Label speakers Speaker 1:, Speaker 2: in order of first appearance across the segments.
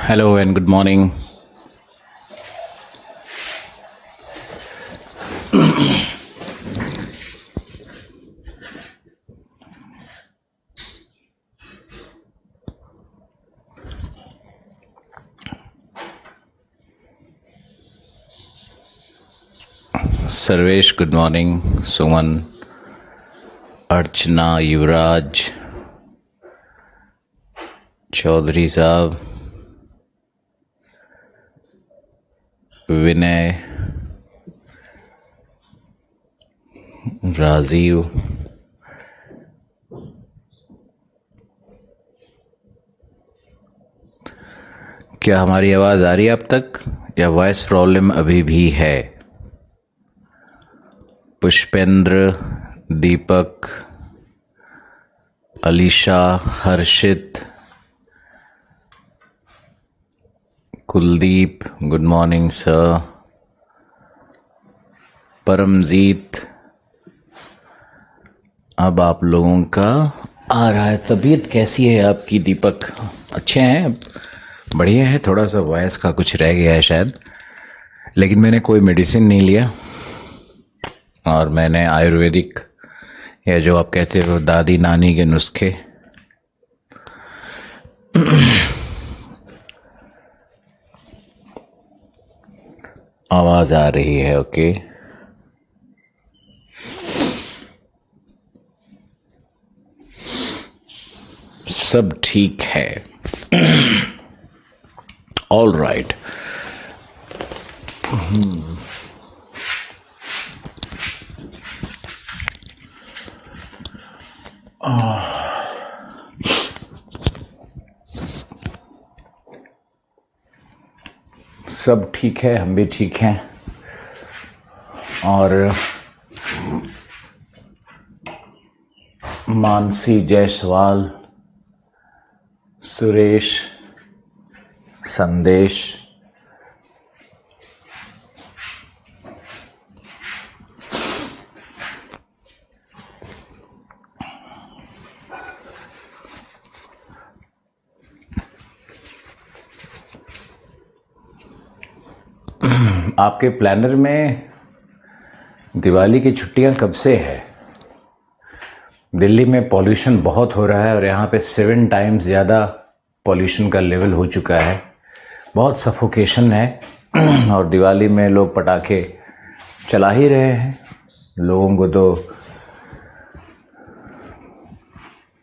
Speaker 1: Hello and good morning. Sarvesh, good morning. Suman, Archana, Yuvraj, Chaudhary साहब, विनय, राजीव, क्या हमारी आवाज़ आ रही है अब तक या वॉइस प्रॉब्लम अभी भी है? Pushpendra, Deepak, Alisha, Harshit, Kuldeep, good morning sir, Paramjeet, अब आप लोगों का आ रहा है। तबीयत कैसी है आपकी दीपक? अच्छे हैं? बढ़िया है। थोड़ा सा वॉइस का कुछ रह गया है शायद, लेकिन मैंने कोई मेडिसिन नहीं लिया और मैंने आयुर्वेदिक या जो आप कहते हो दादी नानी के नुस्खे आवाज़ आ रही है? ओके, सब ठीक है। All right. सब ठीक है, हम भी ठीक हैं। और मानसी जायसवाल, सुरेश, संदेश, आपके प्लानर में दिवाली की छुट्टियां कब से है? दिल्ली में पॉल्यूशन बहुत हो रहा है और यहाँ पे 7 टाइम्स ज़्यादा पॉल्यूशन का लेवल हो चुका है। बहुत सफोकेशन है और दिवाली में लोग पटाखे चला ही रहे हैं। लोगों को तो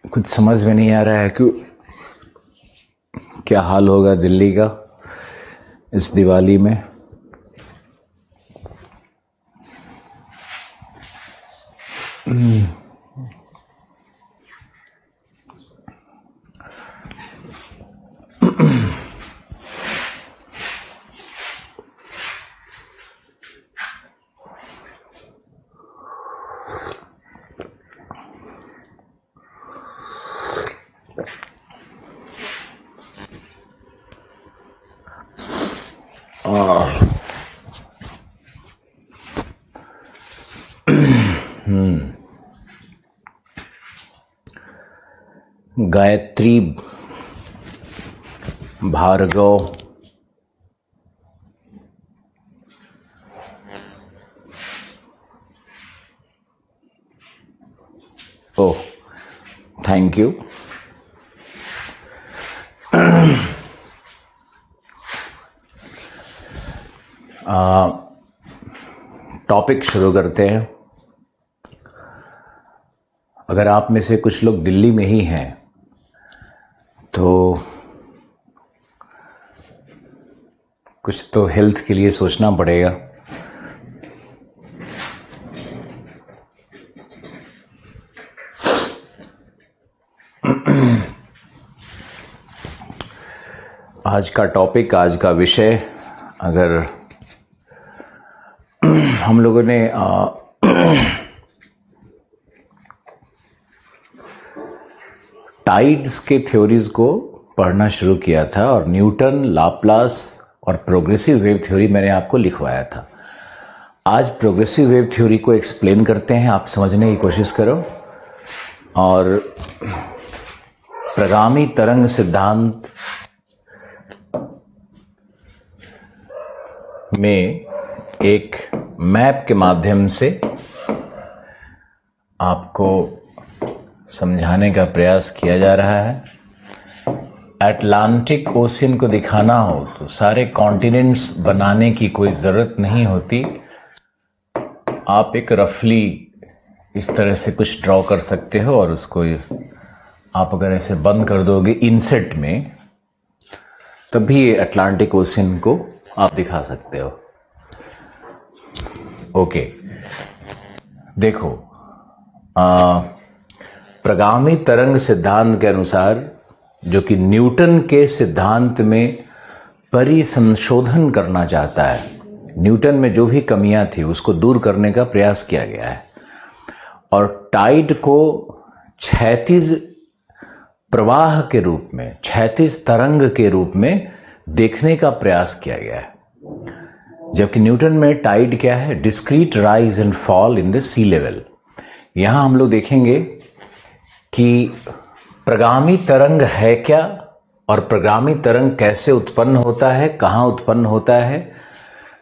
Speaker 1: कुछ समझ में नहीं आ रहा है कि क्या हाल होगा दिल्ली का इस दिवाली में। Gayatri, Bhargav, oh thank you. Topic शुरू करते हैं। अगर आप में से कुछ लोग दिल्ली में ही हैं तो कुछ तो हेल्थ के लिए सोचना पड़ेगा। आज का टॉपिक, आज का विषय, अगर हम लोगों ने टाइड्स के थ्योरीज को पढ़ना शुरू किया था और न्यूटन, लाप्लास और प्रोग्रेसिव वेव थ्योरी मैंने आपको लिखवाया था। आज प्रोग्रेसिव वेव थ्योरी को एक्सप्लेन करते हैं, आप समझने की कोशिश करो। और प्रगामी तरंग सिद्धांत में एक मैप के माध्यम से आपको समझाने का प्रयास किया जा रहा है। अटलांटिक ओशियन को दिखाना हो तो सारे कॉन्टिनेंट्स बनाने की कोई ज़रूरत नहीं होती। आप एक रफली इस तरह से कुछ ड्रॉ कर सकते हो और उसको आप अगर ऐसे बंद कर दोगे इनसेट में, तब भी ये अटलांटिक ओशियन को आप दिखा सकते हो। ओके, देखो, प्रगामी तरंग सिद्धांत के अनुसार, जो कि न्यूटन के सिद्धांत में परिसंशोधन करना चाहता है, न्यूटन में जो भी कमियां थी उसको दूर करने का प्रयास किया गया है और टाइड को क्षैतिज प्रवाह के रूप में, क्षैतिज तरंग के रूप में देखने का प्रयास किया गया है। जबकि न्यूटन में टाइड क्या है? Discrete rise and fall in the sea level. यहां हम लोग देखेंगे कि प्रगामी तरंग है क्या और प्रगामी तरंग कैसे उत्पन्न होता है, कहां उत्पन्न होता है,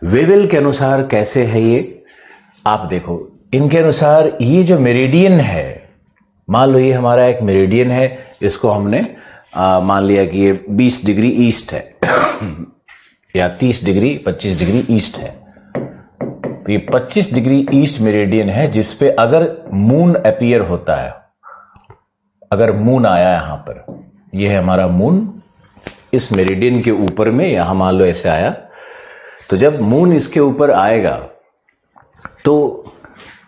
Speaker 1: वेवेल के अनुसार कैसे है ये। आप देखो, इनके अनुसार ये जो मेरिडियन है, मान लो ये हमारा एक मेरिडियन है, इसको हमने मान लिया कि ये 20 डिग्री ईस्ट है या 30 डिग्री 25 डिग्री ईस्ट है। तो ये 25 डिग्री ईस्ट मेरिडियन है जिस पे अगर मून अपीयर होता है, अगर मून आया यहां पर, ये है हमारा मून इस मेरिडियन के ऊपर में, यहां मान लो ऐसे आया, तो जब मून इसके ऊपर आएगा तो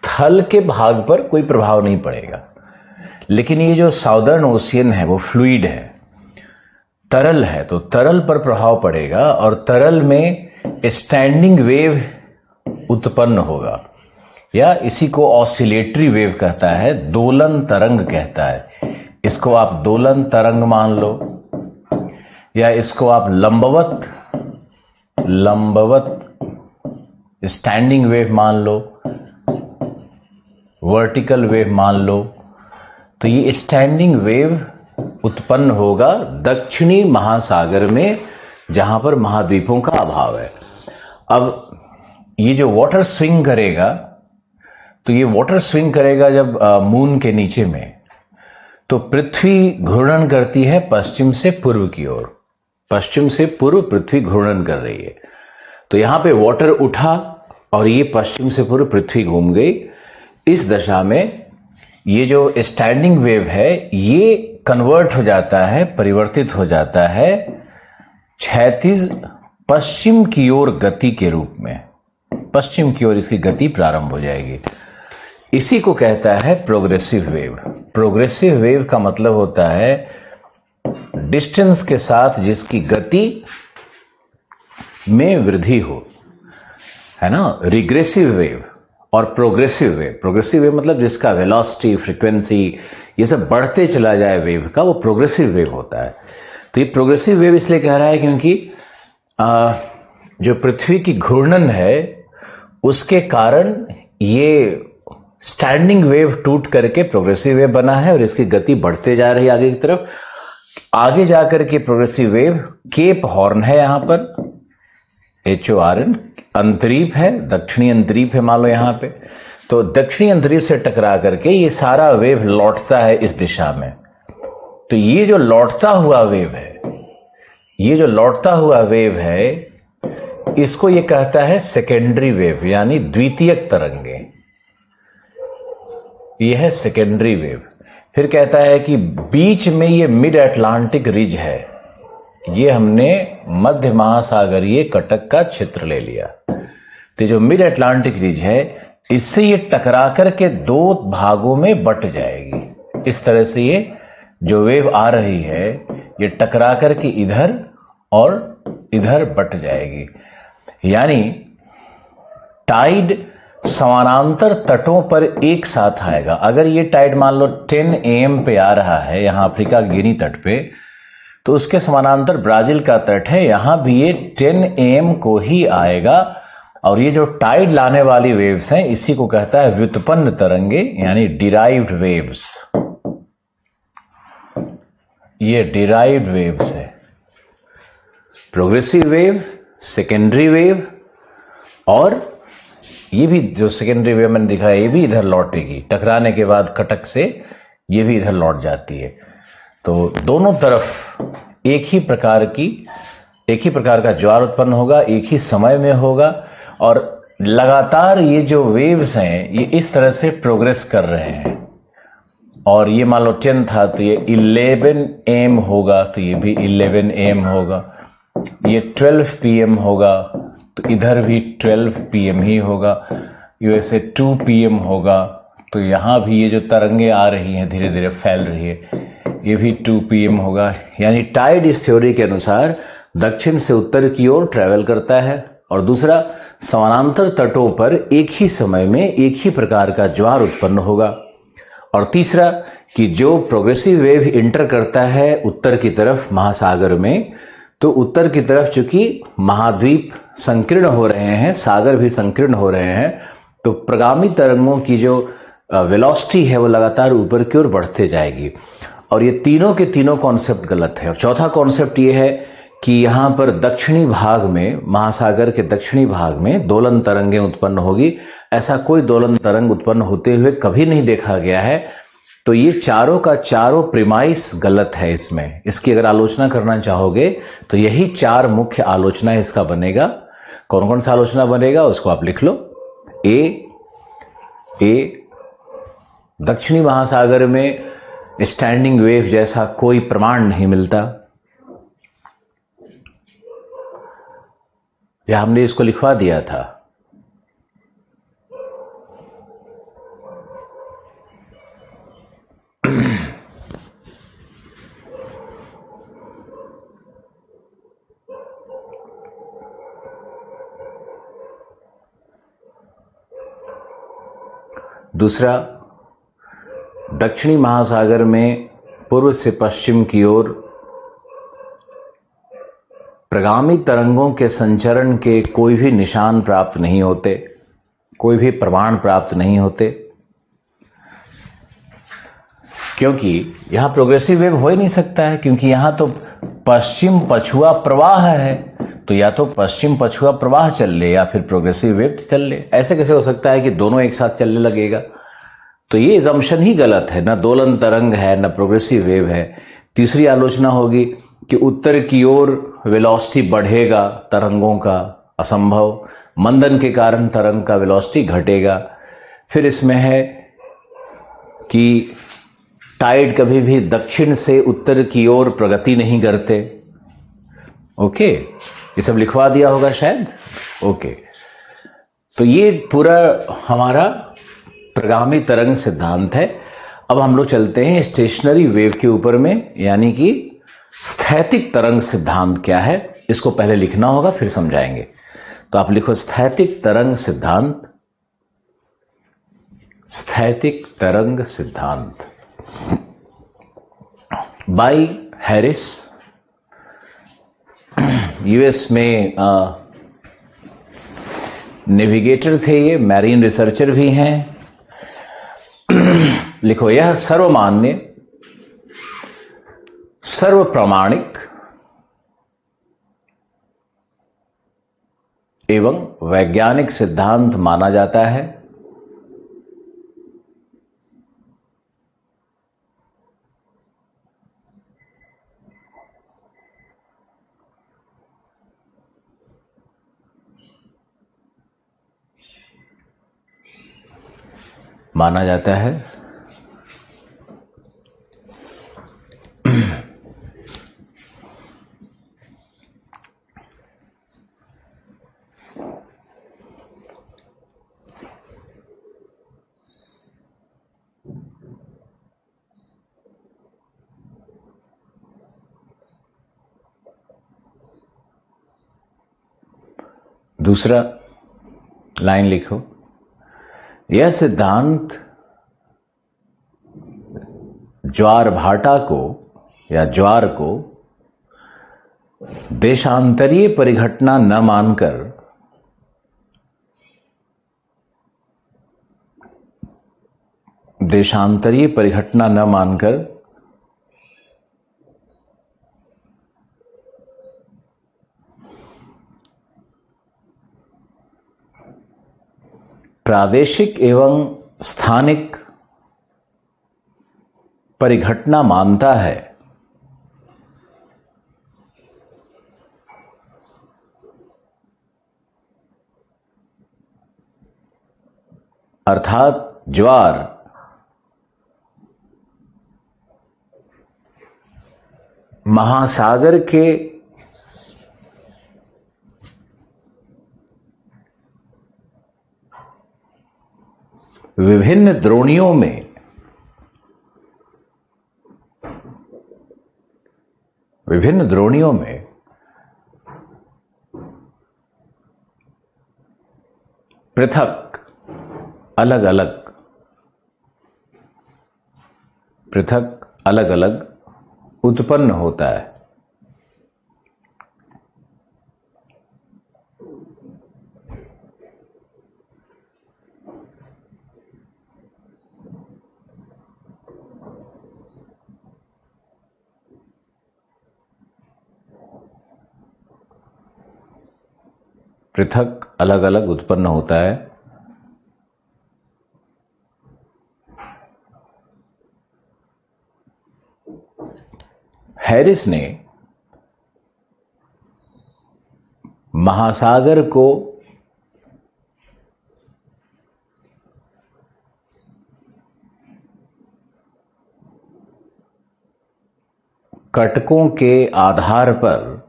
Speaker 1: थल के भाग पर कोई प्रभाव नहीं पड़ेगा। लेकिन ये जो साउदर्न ओशियन है वो फ्लूइड है, तरल है, तो तरल पर प्रभाव पड़ेगा और तरल में स्टैंडिंग वेव उत्पन्न होगा, या इसी को ऑसिलेटरी वेव कहता है, दोलन तरंग कहता है। इसको आप दोलन तरंग मान लो, या इसको आप लंबवत स्टैंडिंग वेव मान लो, वर्टिकल वेव मान लो। तो ये स्टैंडिंग वेव उत्पन्न होगा दक्षिणी महासागर में, जहां पर महाद्वीपों का अभाव है। अब ये जो वाटर स्विंग करेगा, तो ये वाटर स्विंग करेगा जब मून के नीचे में, तो पृथ्वी घूर्णन करती है पश्चिम से पूर्व की ओर, पश्चिम से पूर्व पृथ्वी घूर्णन कर रही है। तो यहां पे वाटर उठा और ये पश्चिम से पूर्व पृथ्वी घूम गई। इस दशा में ये जो स्टैंडिंग वेव है ये कन्वर्ट हो जाता है, परिवर्तित हो जाता है क्षैतिज पश्चिम की ओर गति के रूप में, पश्चिम की ओर इसकी गति प्रारंभ हो जाएगी। इसी को कहता है प्रोग्रेसिव वेव। प्रोग्रेसिव वेव का मतलब होता है डिस्टेंस के साथ जिसकी गति में वृद्धि हो, है ना। रिग्रेसिव वेव और प्रोग्रेसिव वेव, प्रोग्रेसिव वेव मतलब जिसका वेलोसिटी, फ्रीक्वेंसी ये सब बढ़ते चला जाए वेव का, वो प्रोग्रेसिव वेव होता है। तो ये प्रोग्रेसिव वेव इसलिए कह रहा है क्योंकि जो पृथ्वी की घूर्णन है उसके कारण ये स्टैंडिंग वेव टूट करके प्रोग्रेसिव वेव बना है और इसकी गति बढ़ते जा रही है आगे की तरफ। आगे जाकर के प्रोग्रेसिव वेव केप हॉर्न है, यहां पर HORN अंतरीप है, दक्षिणी अंतरीप है मान लो यहां पे। तो दक्षिणी अंतरीप से टकरा करके ये सारा वेव लौटता है इस दिशा में। तो ये जो लौटता हुआ वेव है, ये जो लौटता हुआ वेव है, इसको ये कहता है सेकेंडरी वेव, यानी द्वितीयक तरंगे। यह है सेकेंडरी वेव। फिर कहता है कि बीच में ये मिड अटलांटिक रिज है, ये हमने मध्य महासागरीय कटक का क्षेत्र ले लिया। तो जो मिड अटलांटिक रिज है इससे ये टकरा करके दो भागों में बट जाएगी। इस तरह से ये जो वेव आ रही है ये टकरा करके इधर और इधर बट जाएगी, यानी टाइड समानांतर तटों पर एक साथ आएगा। अगर ये टाइड मान लो 10 AM पे आ रहा है यहां अफ्रीका गिनी तट पे, तो उसके समानांतर ब्राजील का तट है, यहां भी ये 10 AM को ही आएगा। और ये जो टाइड लाने वाली वेव्स हैं इसी को कहता है व्युत्पन्न तरंगे, यानी डिराइव्ड वेव्स। ये डिराइव्ड वेव्स है। प्रोग्रेसिव वेव, सेकेंडरी वेव और ये भी जो सेकेंडरी वेव मैंने दिखाया ये भी इधर लौटेगी, टकराने के बाद कटक से ये भी इधर लौट जाती है। तो दोनों तरफ एक ही प्रकार का ज्वार उत्पन्न होगा, एक ही समय में होगा, और लगातार ये जो वेव्स हैं ये इस तरह से प्रोग्रेस कर रहे हैं। और ये मान लो 10 था तो ये 11 AM होगा, तो ये भी 11 AM होगा। ये 12 PM होगा तो इधर भी 12 PM ही होगा। यूएसए 2 PM होगा तो यहाँ भी ये जो तरंगे आ रही हैं धीरे धीरे फैल रही है, ये भी 2 PM होगा। यानी टाइड इस थ्योरी के अनुसार दक्षिण से उत्तर की ओर ट्रैवल करता है, और दूसरा समानांतर तटों पर एक ही समय में एक ही प्रकार का ज्वार उत्पन्न होगा। और तीसरा कि जो प्रोग्रेसिव वेव इंटर करता है उत्तर की तरफ महासागर में, तो उत्तर की तरफ चूंकि महाद्वीप संकीर्ण हो रहे हैं, सागर भी संकीर्ण हो रहे हैं, तो प्रगामी तरंगों की जो वेलोसिटी है वो लगातार ऊपर की ओर बढ़ते जाएगी। और ये तीनों के तीनों कॉन्सेप्ट गलत है। और चौथा कॉन्सेप्ट ये है कि यहाँ पर दक्षिणी भाग में, महासागर के दक्षिणी भाग में दोलन तरंगें उत्पन्न होगी। ऐसा कोई दोलन तरंग उत्पन्न होते हुए कभी नहीं देखा गया है। तो ये चारों का चारों प्रीमाइस गलत है। इसमें इसकी अगर आलोचना करना चाहोगे तो यही 4 मुख्य आलोचना इसका बनेगा। कौन कौन सा आलोचना बनेगा उसको आप लिख लो। ए दक्षिणी महासागर में स्टैंडिंग वेव जैसा कोई प्रमाण नहीं मिलता, या हमने इसको लिखवा दिया था। दूसरा, दक्षिणी महासागर में पूर्व से पश्चिम की ओर प्रगामी तरंगों के संचरण के कोई भी निशान प्राप्त नहीं होते, कोई भी प्रमाण प्राप्त नहीं होते, क्योंकि यहां प्रोग्रेसिव वेव हो ही नहीं सकता है, क्योंकि यहां तो पश्चिम पछुआ प्रवाह है। तो या तो पश्चिम पछुआ प्रवाह चल ले या फिर प्रोग्रेसिव वेव चल ले। ऐसे कैसे हो सकता है कि दोनों एक साथ चलने लगेगा? तो ये एजम्पशन ही गलत है। ना दोलन तरंग है ना प्रोग्रेसिव वेव है। तीसरी आलोचना होगी कि उत्तर की ओर वेलोसिटी बढ़ेगा तरंगों का, असंभव। मंदन के कारण तरंग का वेलोसिटी घटेगा। फिर इसमें है कि टाइड कभी भी दक्षिण से उत्तर की ओर प्रगति नहीं करते। ओके, ये सब लिखवा दिया होगा शायद। ओके, तो ये पूरा हमारा प्रगामी तरंग सिद्धांत है। अब हम लोग चलते हैं स्टेशनरी वेव के ऊपर में, यानी कि स्थैतिक तरंग सिद्धांत क्या है, इसको पहले लिखना होगा फिर समझाएंगे। तो आप लिखो स्थैतिक तरंग सिद्धांत। स्थैतिक तरंग सिद्धांत बाय हैरिस। यूएस में नेविगेटर थे ये, मैरीन रिसर्चर भी हैं। लिखो, यह सर्वमान्य, सर्व प्रामाणिक एवं वैज्ञानिक सिद्धांत माना जाता है। माना जाता है दूसरा लाइन लिखो, यह सिद्धांत ज्वार भाटा को या ज्वार को देशांतरीय परिघटना न मानकर प्रादेशिक एवं स्थानिक परिघटना मानता है, अर्थात ज्वार महासागर के विभिन्न द्रोणियों में पृथक अलग अलग उत्पन्न होता है। पृथक अलग अलग उत्पन्न होता है। हैरिस ने महासागर को कटकों के आधार पर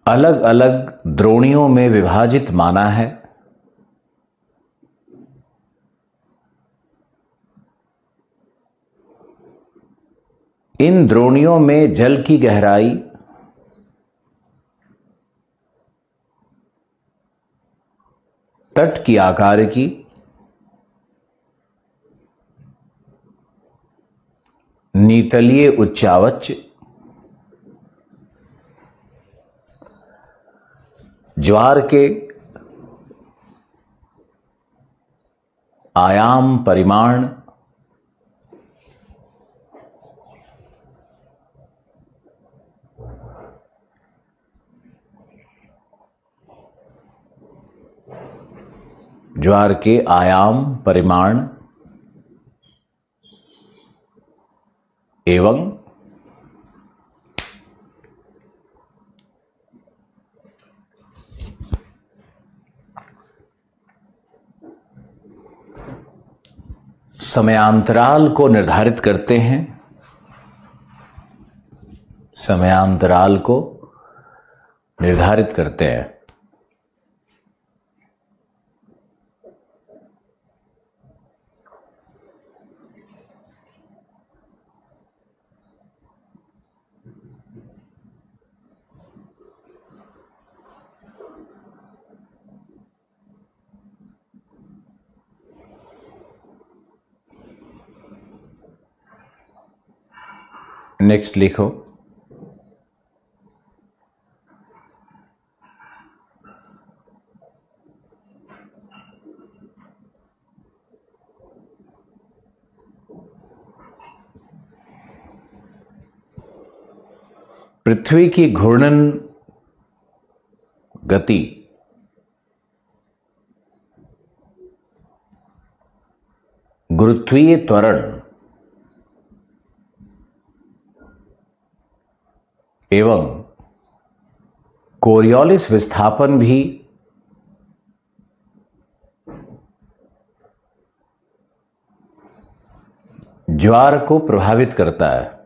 Speaker 1: अलग अलग द्रोणियों में विभाजित माना है। इन द्रोणियों में जल की गहराई तट की आकार की नीतलीय उच्चावच ज्वार के आयाम परिमाण ज्वार के आयाम परिमाण एवं समयांतराल को निर्धारित करते हैं। समयांतराल को निर्धारित करते हैं। नेक्स्ट लिखो, पृथ्वी की घूर्णन गति गुरुत्वीय त्वरण एवं कोरियोलिस विस्थापन भी ज्वार को प्रभावित करता है।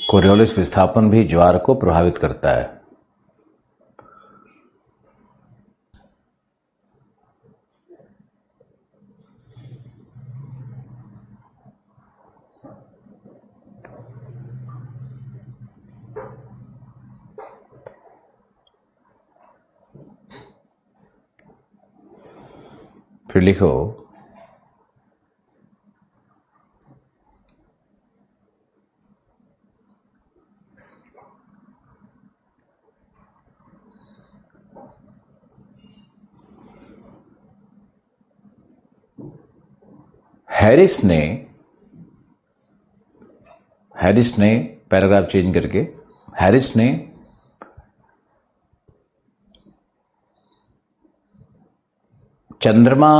Speaker 1: कोरियोलिस विस्थापन भी ज्वार को प्रभावित करता है। फिर लिखो, हैरिस ने पैराग्राफ चेंज करके हैरिस ने चंद्रमा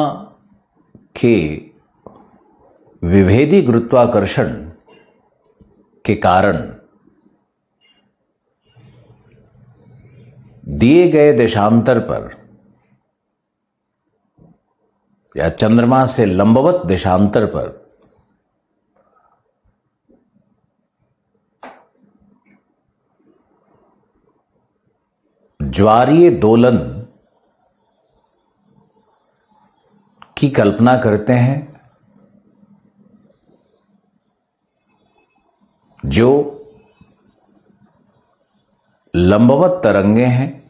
Speaker 1: के विभेदी गुरुत्वाकर्षण के कारण दिए गए देशांतर पर या चंद्रमा से लंबवत देशांतर पर ज्वारीय दोलन की कल्पना करते हैं जो लंबवत तरंगे हैं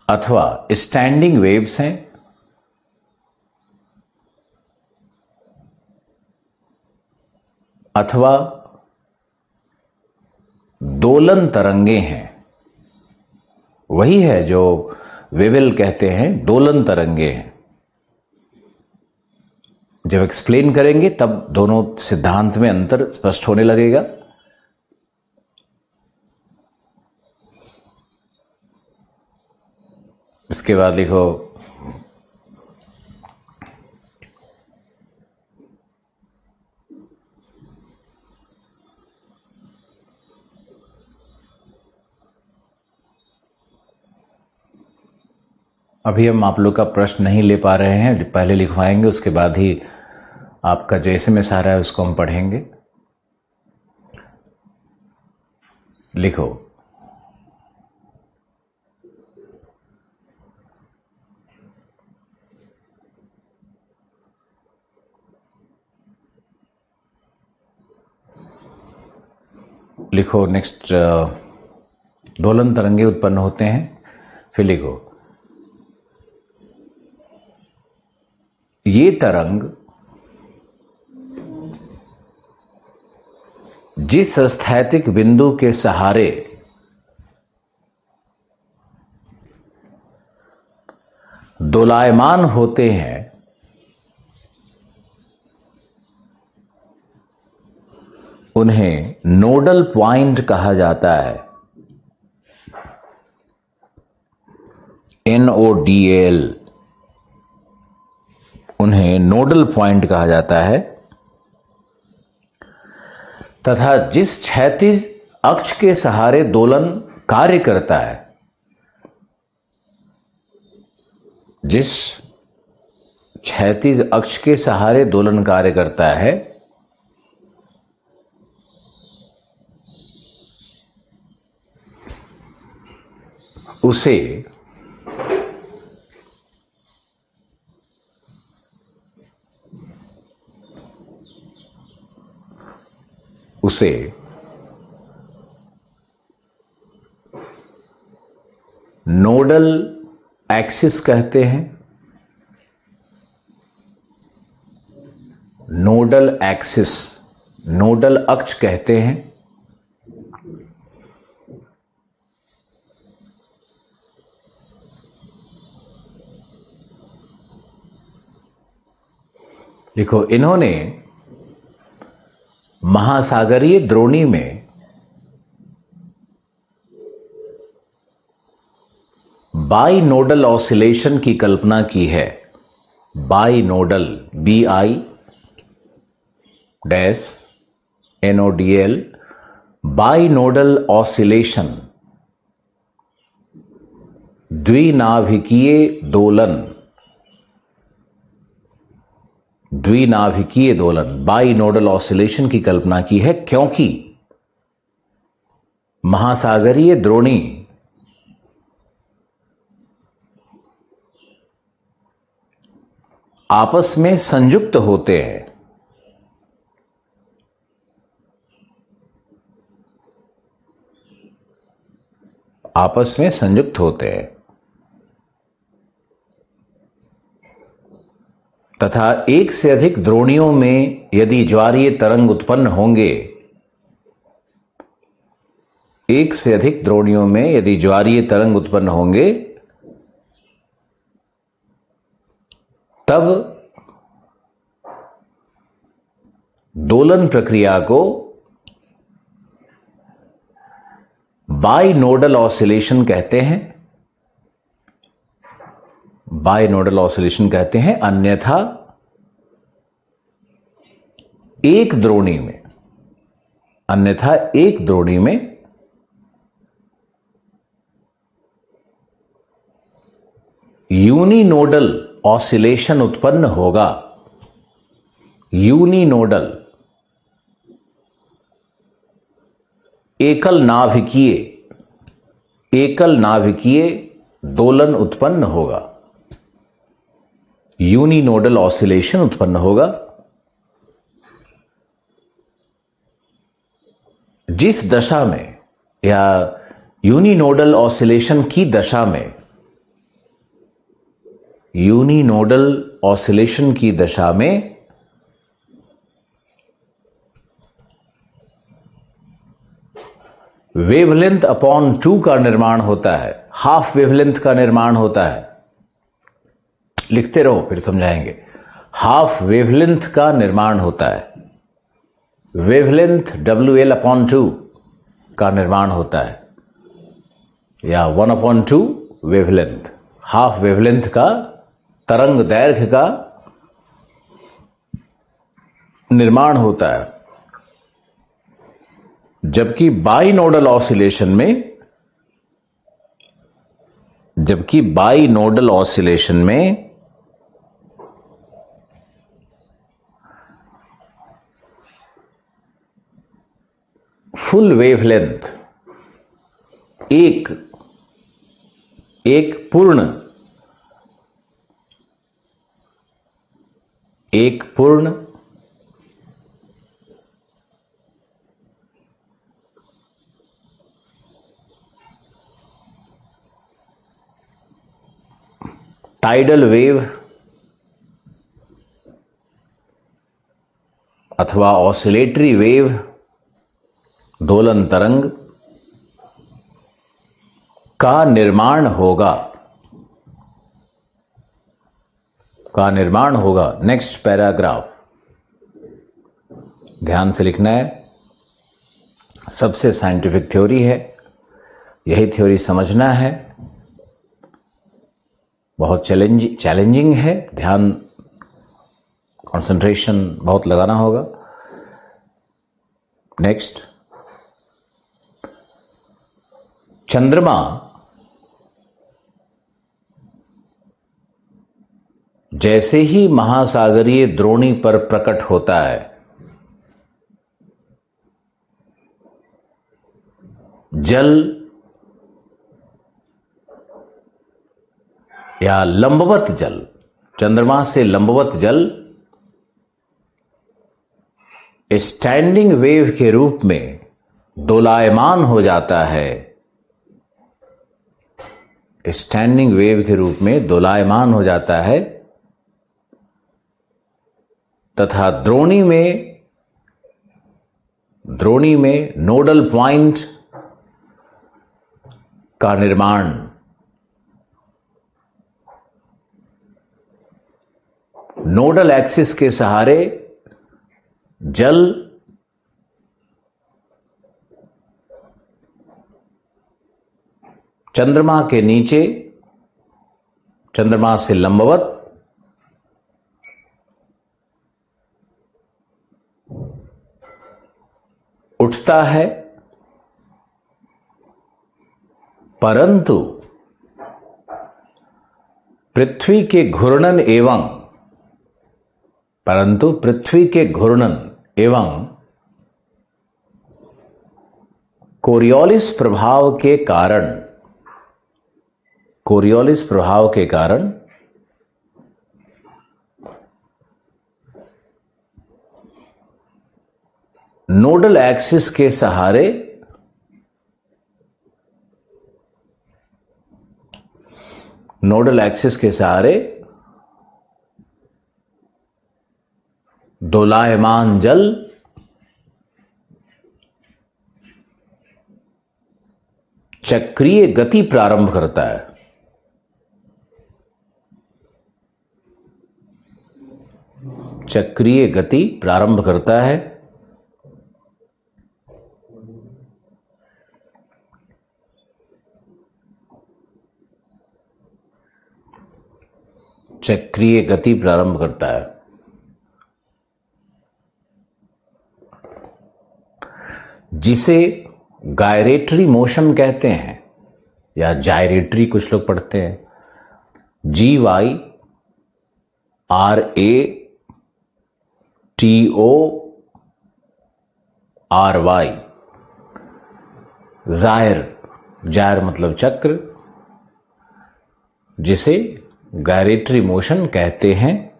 Speaker 1: अथवा स्टैंडिंग वेव्स हैं अथवा दोलन तरंगे हैं। वही है जो वेवेल कहते हैं, दोलन तरंगे हैं। जब एक्सप्लेन करेंगे तब दोनों सिद्धांत में अंतर स्पष्ट होने लगेगा। इसके बाद लिखो अभी हम आप लोग का प्रश्न नहीं ले पा रहे हैं, पहले लिखवाएंगे, उसके बाद ही आपका जो एसएमएस आ रहा है उसको हम पढ़ेंगे। लिखो लिखो नेक्स्ट, दोलन तरंगे उत्पन्न होते हैं। फिर लिखो ये तरंग जिस स्थैतिक बिंदु के सहारे दोलायमान होते हैं उन्हें नोडल पॉइंट कहा जाता है। NODAL, उन्हें नोडल पॉइंट कहा जाता है। तथा जिस क्षैतिज अक्ष के सहारे दोलन कार्य करता है, जिस क्षैतिज अक्ष के सहारे दोलन कार्य करता है उसे नोडल एक्सिस कहते हैं। नोडल एक्सिस, नोडल अक्ष कहते हैं। देखो इन्होंने महासागरीय द्रोणी में बाई नोडल ऑसिलेशन की कल्पना की है। Binodal, BI-NODL, binodal oscillation, द्विनाभिकीय दोलन, द्विनाभिकीय दोलन, बाई नोडल ऑसिलेशन की कल्पना की है, क्योंकि महासागरीय द्रोणी आपस में संयुक्त होते हैं। आपस में संयुक्त होते हैं तथा एक से अधिक द्रोणियों में यदि ज्वारीय तरंग उत्पन्न होंगे एक से अधिक द्रोणियों में यदि ज्वारीय तरंग उत्पन्न होंगे तब दोलन प्रक्रिया को बाइनोडल ऑसिलेशन कहते हैं। बाइनोडल ऑसिलेशन कहते हैं। अन्यथा एक द्रोणी में यूनिनोडल ऑसिलेशन उत्पन्न होगा। यूनिनोडल एकल नाभिकीय दोलन उत्पन्न होगा। यूनिनोडल ऑसिलेशन उत्पन्न होगा। जिस दशा में या यूनिनोडल ऑसिलेशन की दशा में वेवलेंथ अपॉन 2 का निर्माण होता है, हाफ वेवलेंथ का निर्माण होता है। लिखते रहो फिर समझाएंगे। हाफ वेवलेंथ का निर्माण होता है। वेवलेंथ WL/2 का निर्माण होता है, या 1/2 वेवलेंथ, हाफ वेवलेंथ का तरंग दैर्घ्य का निर्माण होता है। जबकि बाइनोडल ऑसिलेशन में फुल वेवलेंथ एक पूर्ण टाइडल वेव अथवा ऑसिलेटरी वेव, दोलन तरंग का निर्माण होगा। नेक्स्ट पैराग्राफ ध्यान से लिखना है। सबसे साइंटिफिक थ्योरी है, यही थ्योरी समझना है। बहुत चैलेंजिंग है, ध्यान कंसंट्रेशन बहुत लगाना होगा। नेक्स्ट, चंद्रमा जैसे ही महासागरीय द्रोणी पर प्रकट होता है, जल या लंबवत जल, चंद्रमा से लंबवत जल स्टैंडिंग वेव के रूप में दोलायमान हो जाता है। स्टैंडिंग वेव के रूप में दोलायमान हो जाता है तथा द्रोणी में नोडल पॉइंट का निर्माण नोडल एक्सिस के सहारे जल चंद्रमा के नीचे, चंद्रमा से लंबवत उठता है, परंतु पृथ्वी के घूर्णन एवं कोरियोलिस प्रभाव के कारण नोडल एक्सिस के सहारे दोलायमान जल चक्रीय गति प्रारंभ करता है। चक्रीय गति प्रारंभ करता है। चक्रीय गति प्रारंभ करता है। जिसे गायरेटरी मोशन कहते हैं या जायरेटरी कुछ लोग पढ़ते हैं। GYRATORY। जायर मतलब चक्र, जिसे गायरेटरी मोशन कहते हैं।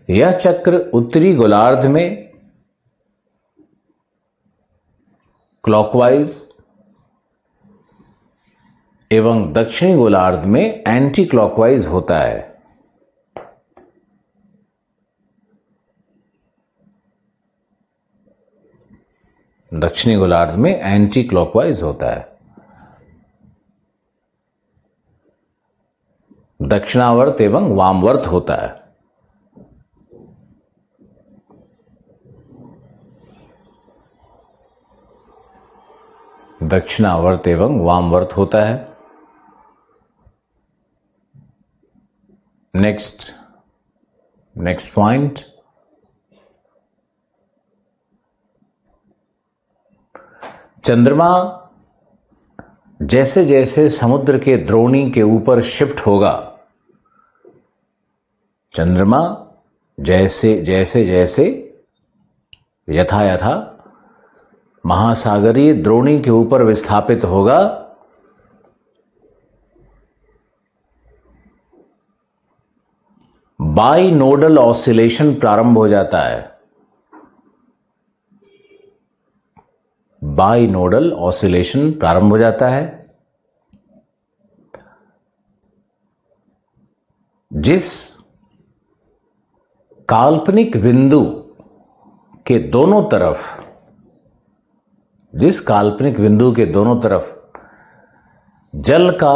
Speaker 1: यह चक्र उत्तरी गोलार्ध में क्लॉकवाइज एवं दक्षिणी गोलार्ध में एंटी क्लॉकवाइज होता है। दक्षिणी गोलार्ध में एंटी क्लॉकवाइज होता है। दक्षिणावर्त एवं वामवर्त होता है। दक्षिणावर्त एवं वामवर्त होता है। नेक्स्ट पॉइंट, चंद्रमा जैसे जैसे समुद्र के द्रोणी के ऊपर शिफ्ट होगा, चंद्रमा जैसे जैसे यथा महासागरीय द्रोणी के ऊपर विस्थापित होगा, बाइनोडल ऑसिलेशन प्रारंभ हो जाता है। बाइनोडल ऑसिलेशन प्रारंभ हो जाता है, जिस काल्पनिक बिंदु के दोनों तरफ जल का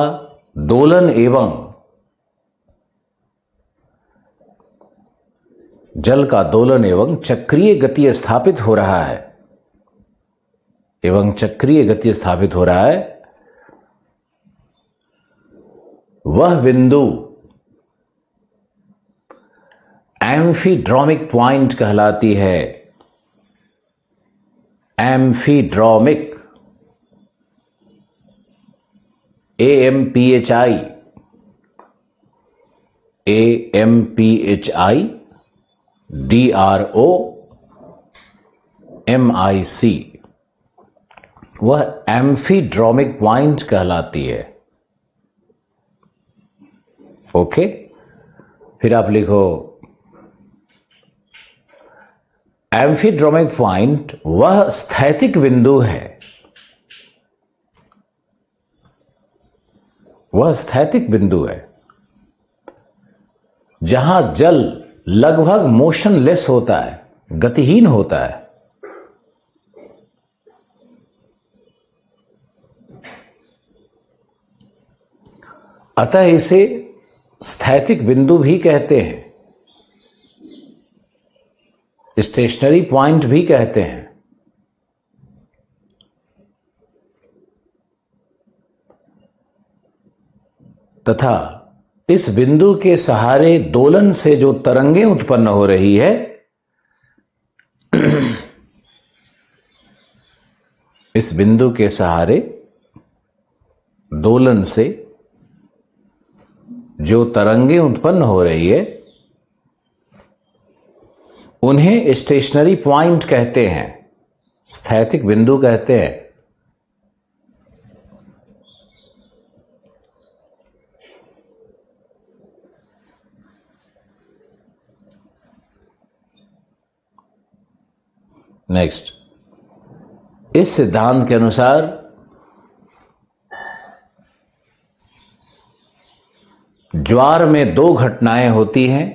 Speaker 1: दोलन एवं चक्रीय गति स्थापित हो रहा है, वह बिंदु एम्फीड्रोमिक पॉइंट कहलाती है। एम्फीड्रोमिक, AMPHI वह एम्फीड्रोमिक पॉइंट कहलाती है। ओके, फिर आप लिखो एम्फीड्रोमिक पॉइंट वह स्थैतिक बिंदु है, जहां जल लगभग मोशनलेस होता है, गतिहीन होता है। अतः इसे स्थैतिक बिंदु भी कहते हैं, स्टेशनरी पॉइंट भी कहते हैं। तथा इस बिंदु के सहारे दोलन से जो तरंगें उत्पन्न हो रही है, इस बिंदु के सहारे दोलन से जो तरंगें उत्पन्न हो रही है, उन्हें स्टेशनरी पॉइंट कहते हैं, स्थैतिक बिंदु कहते हैं। नेक्स्ट, इस सिद्धांत के अनुसार ज्वार में दो घटनाएं होती हैं।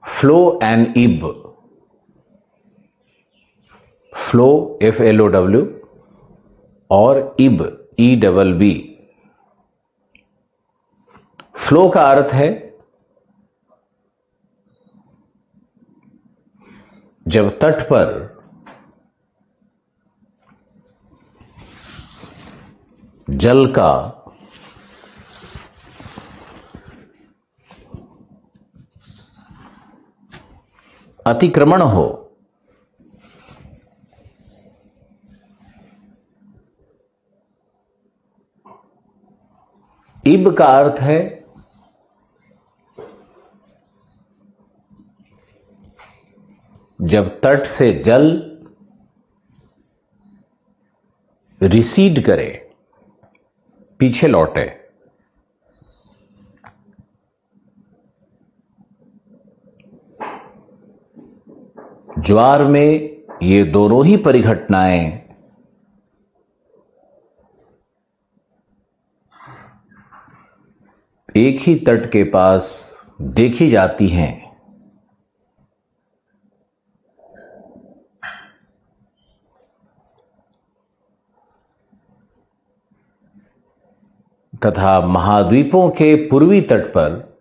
Speaker 1: फ्लो एंड इब। फ्लो FLOW और इब EBB। फ्लो का अर्थ है जब तट पर जल का अतिक्रमण हो। इब का अर्थ है जब तट से जल रिसीड करे, पीछे लौटे। ज्वार में ये दोनों ही परिघटनाएं एक ही तट के पास देखी जाती हैं। तथा महाद्वीपों के पूर्वी तट पर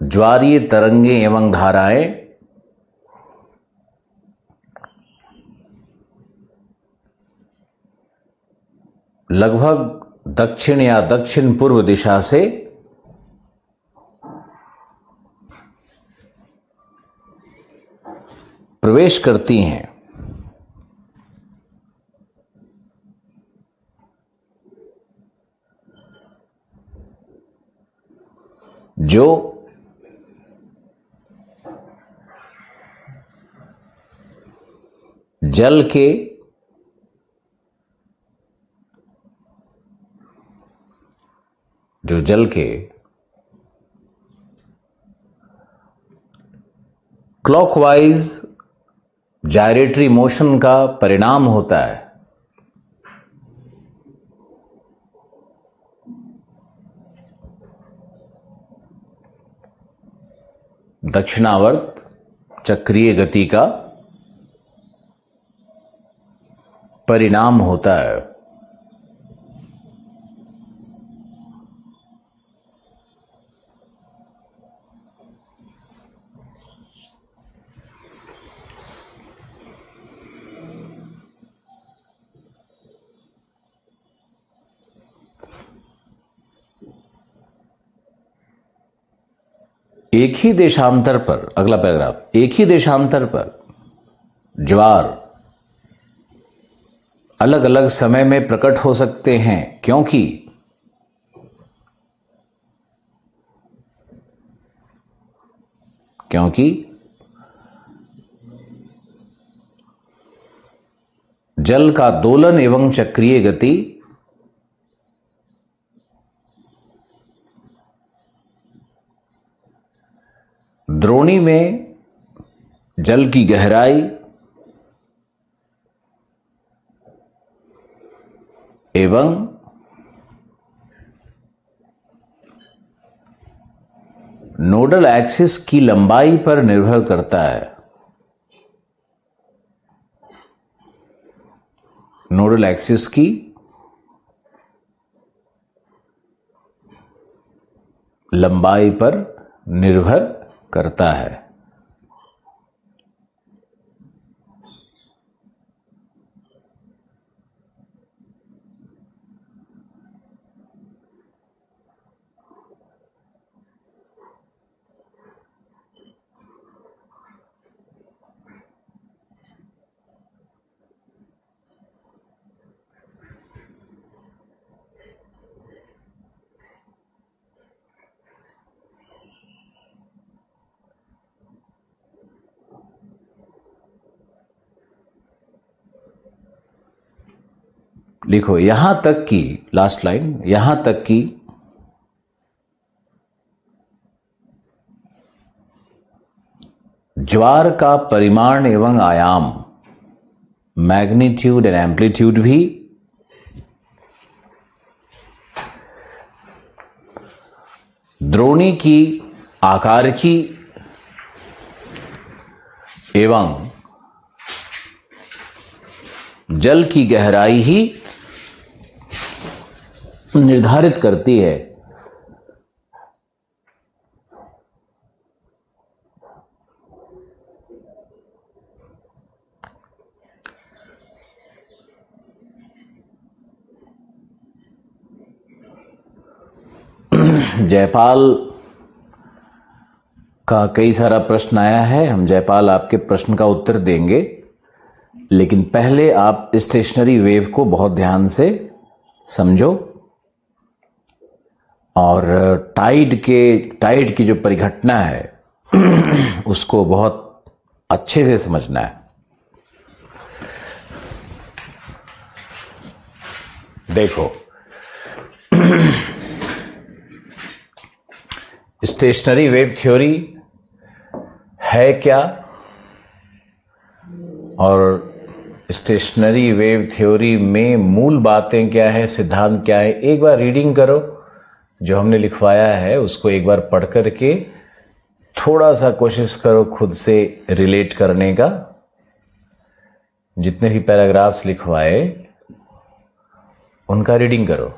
Speaker 1: ज्वारीय तरंगे एवं धाराएं लगभग दक्षिण या दक्षिण पूर्व दिशा से प्रवेश करती हैं। जो जल के क्लॉकवाइज जायरेटरी मोशन का परिणाम होता है। दक्षिणावर्त चक्रीय गति का परिणाम होता है। एक ही देशांतर पर, अगला पैराग्राफ, एक ही देशांतर पर ज्वार अलग अलग समय में प्रकट हो सकते हैं क्योंकि जल का दोलन एवं चक्रीय गति द्रोणी में जल की गहराई एवं नोडल एक्सिस की लंबाई पर निर्भर करता है। नोडल एक्सिस की लंबाई पर निर्भर करता है। लिखो यहां तक कि, लास्ट लाइन, यहां तक कि ज्वार का परिमाण एवं आयाम, मैग्नीट्यूड एंड एम्पलीट्यूड भी द्रोणी की आकार की एवं जल की गहराई ही निर्धारित करती है। जयपाल का कई सारा प्रश्न आया है, हम जयपाल आपके प्रश्न का उत्तर देंगे, लेकिन पहले आप स्टेशनरी वेव को बहुत ध्यान से समझो और टाइड की जो परिघटना है उसको बहुत अच्छे से समझना है। देखो, स्टेशनरी वेव थ्योरी है क्या और स्टेशनरी वेव थ्योरी में मूल बातें क्या है, सिद्धांत क्या है, एक बार रीडिंग करो। जो हमने लिखवाया है उसको एक बार पढ़ करके थोड़ा सा कोशिश करो खुद से रिलेट करने का। जितने भी पैराग्राफ्स लिखवाए उनका रीडिंग करो।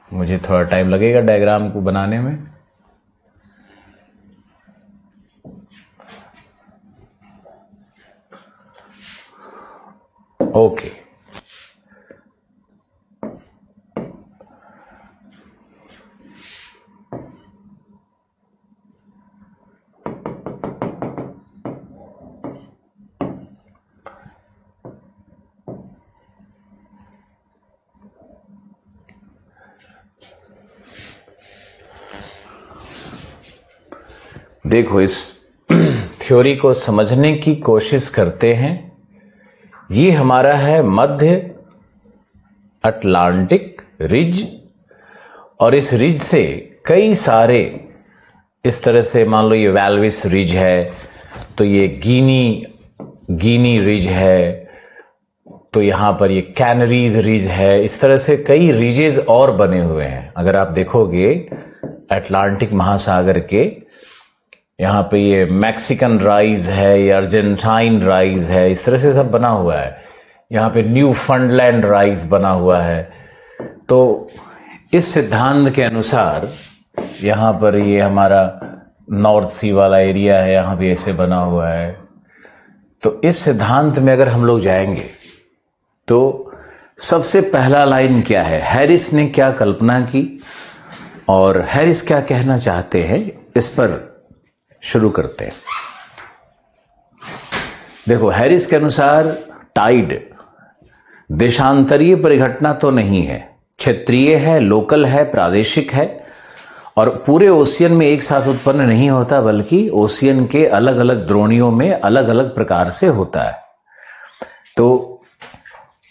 Speaker 1: मुझे थोड़ा टाइम लगेगा डायग्राम को बनाने में। ओके, देखो, इस थ्योरी को समझने की कोशिश करते हैं। ये हमारा है मध्य अटलांटिक रिज, और इस रिज से कई सारे इस तरह से, मान लो ये वैल्विस रिज है, तो ये गिनी रिज है, तो यहाँ पर ये कैनरीज रिज है। इस तरह से कई रिजेज और बने हुए हैं। अगर आप देखोगे अटलांटिक महासागर के यहाँ पे ये मैक्सिकन राइज है, ये अर्जेंटाइन राइज है, इस तरह से सब बना हुआ है। यहाँ पे न्यू फंडलैंड राइज बना हुआ है। तो इस सिद्धांत के अनुसार यहाँ पर ये हमारा नॉर्थ सी वाला एरिया है, यहाँ भी ऐसे बना हुआ है। तो इस सिद्धांत में अगर हम लोग जाएंगे तो सबसे पहला लाइन क्या है, हैरिस ने क्या कल्पना की और हैरिस क्या कहना चाहते हैं, इस पर शुरू करते हैं। देखो, हैरिस के अनुसार टाइड देशांतरीय परिघटना तो नहीं है, क्षेत्रीय है, लोकल है, प्रादेशिक है, और पूरे ओशियन में एक साथ उत्पन्न नहीं होता, बल्कि ओशियन के अलग अलग द्रोणियों में अलग अलग प्रकार से होता है। तो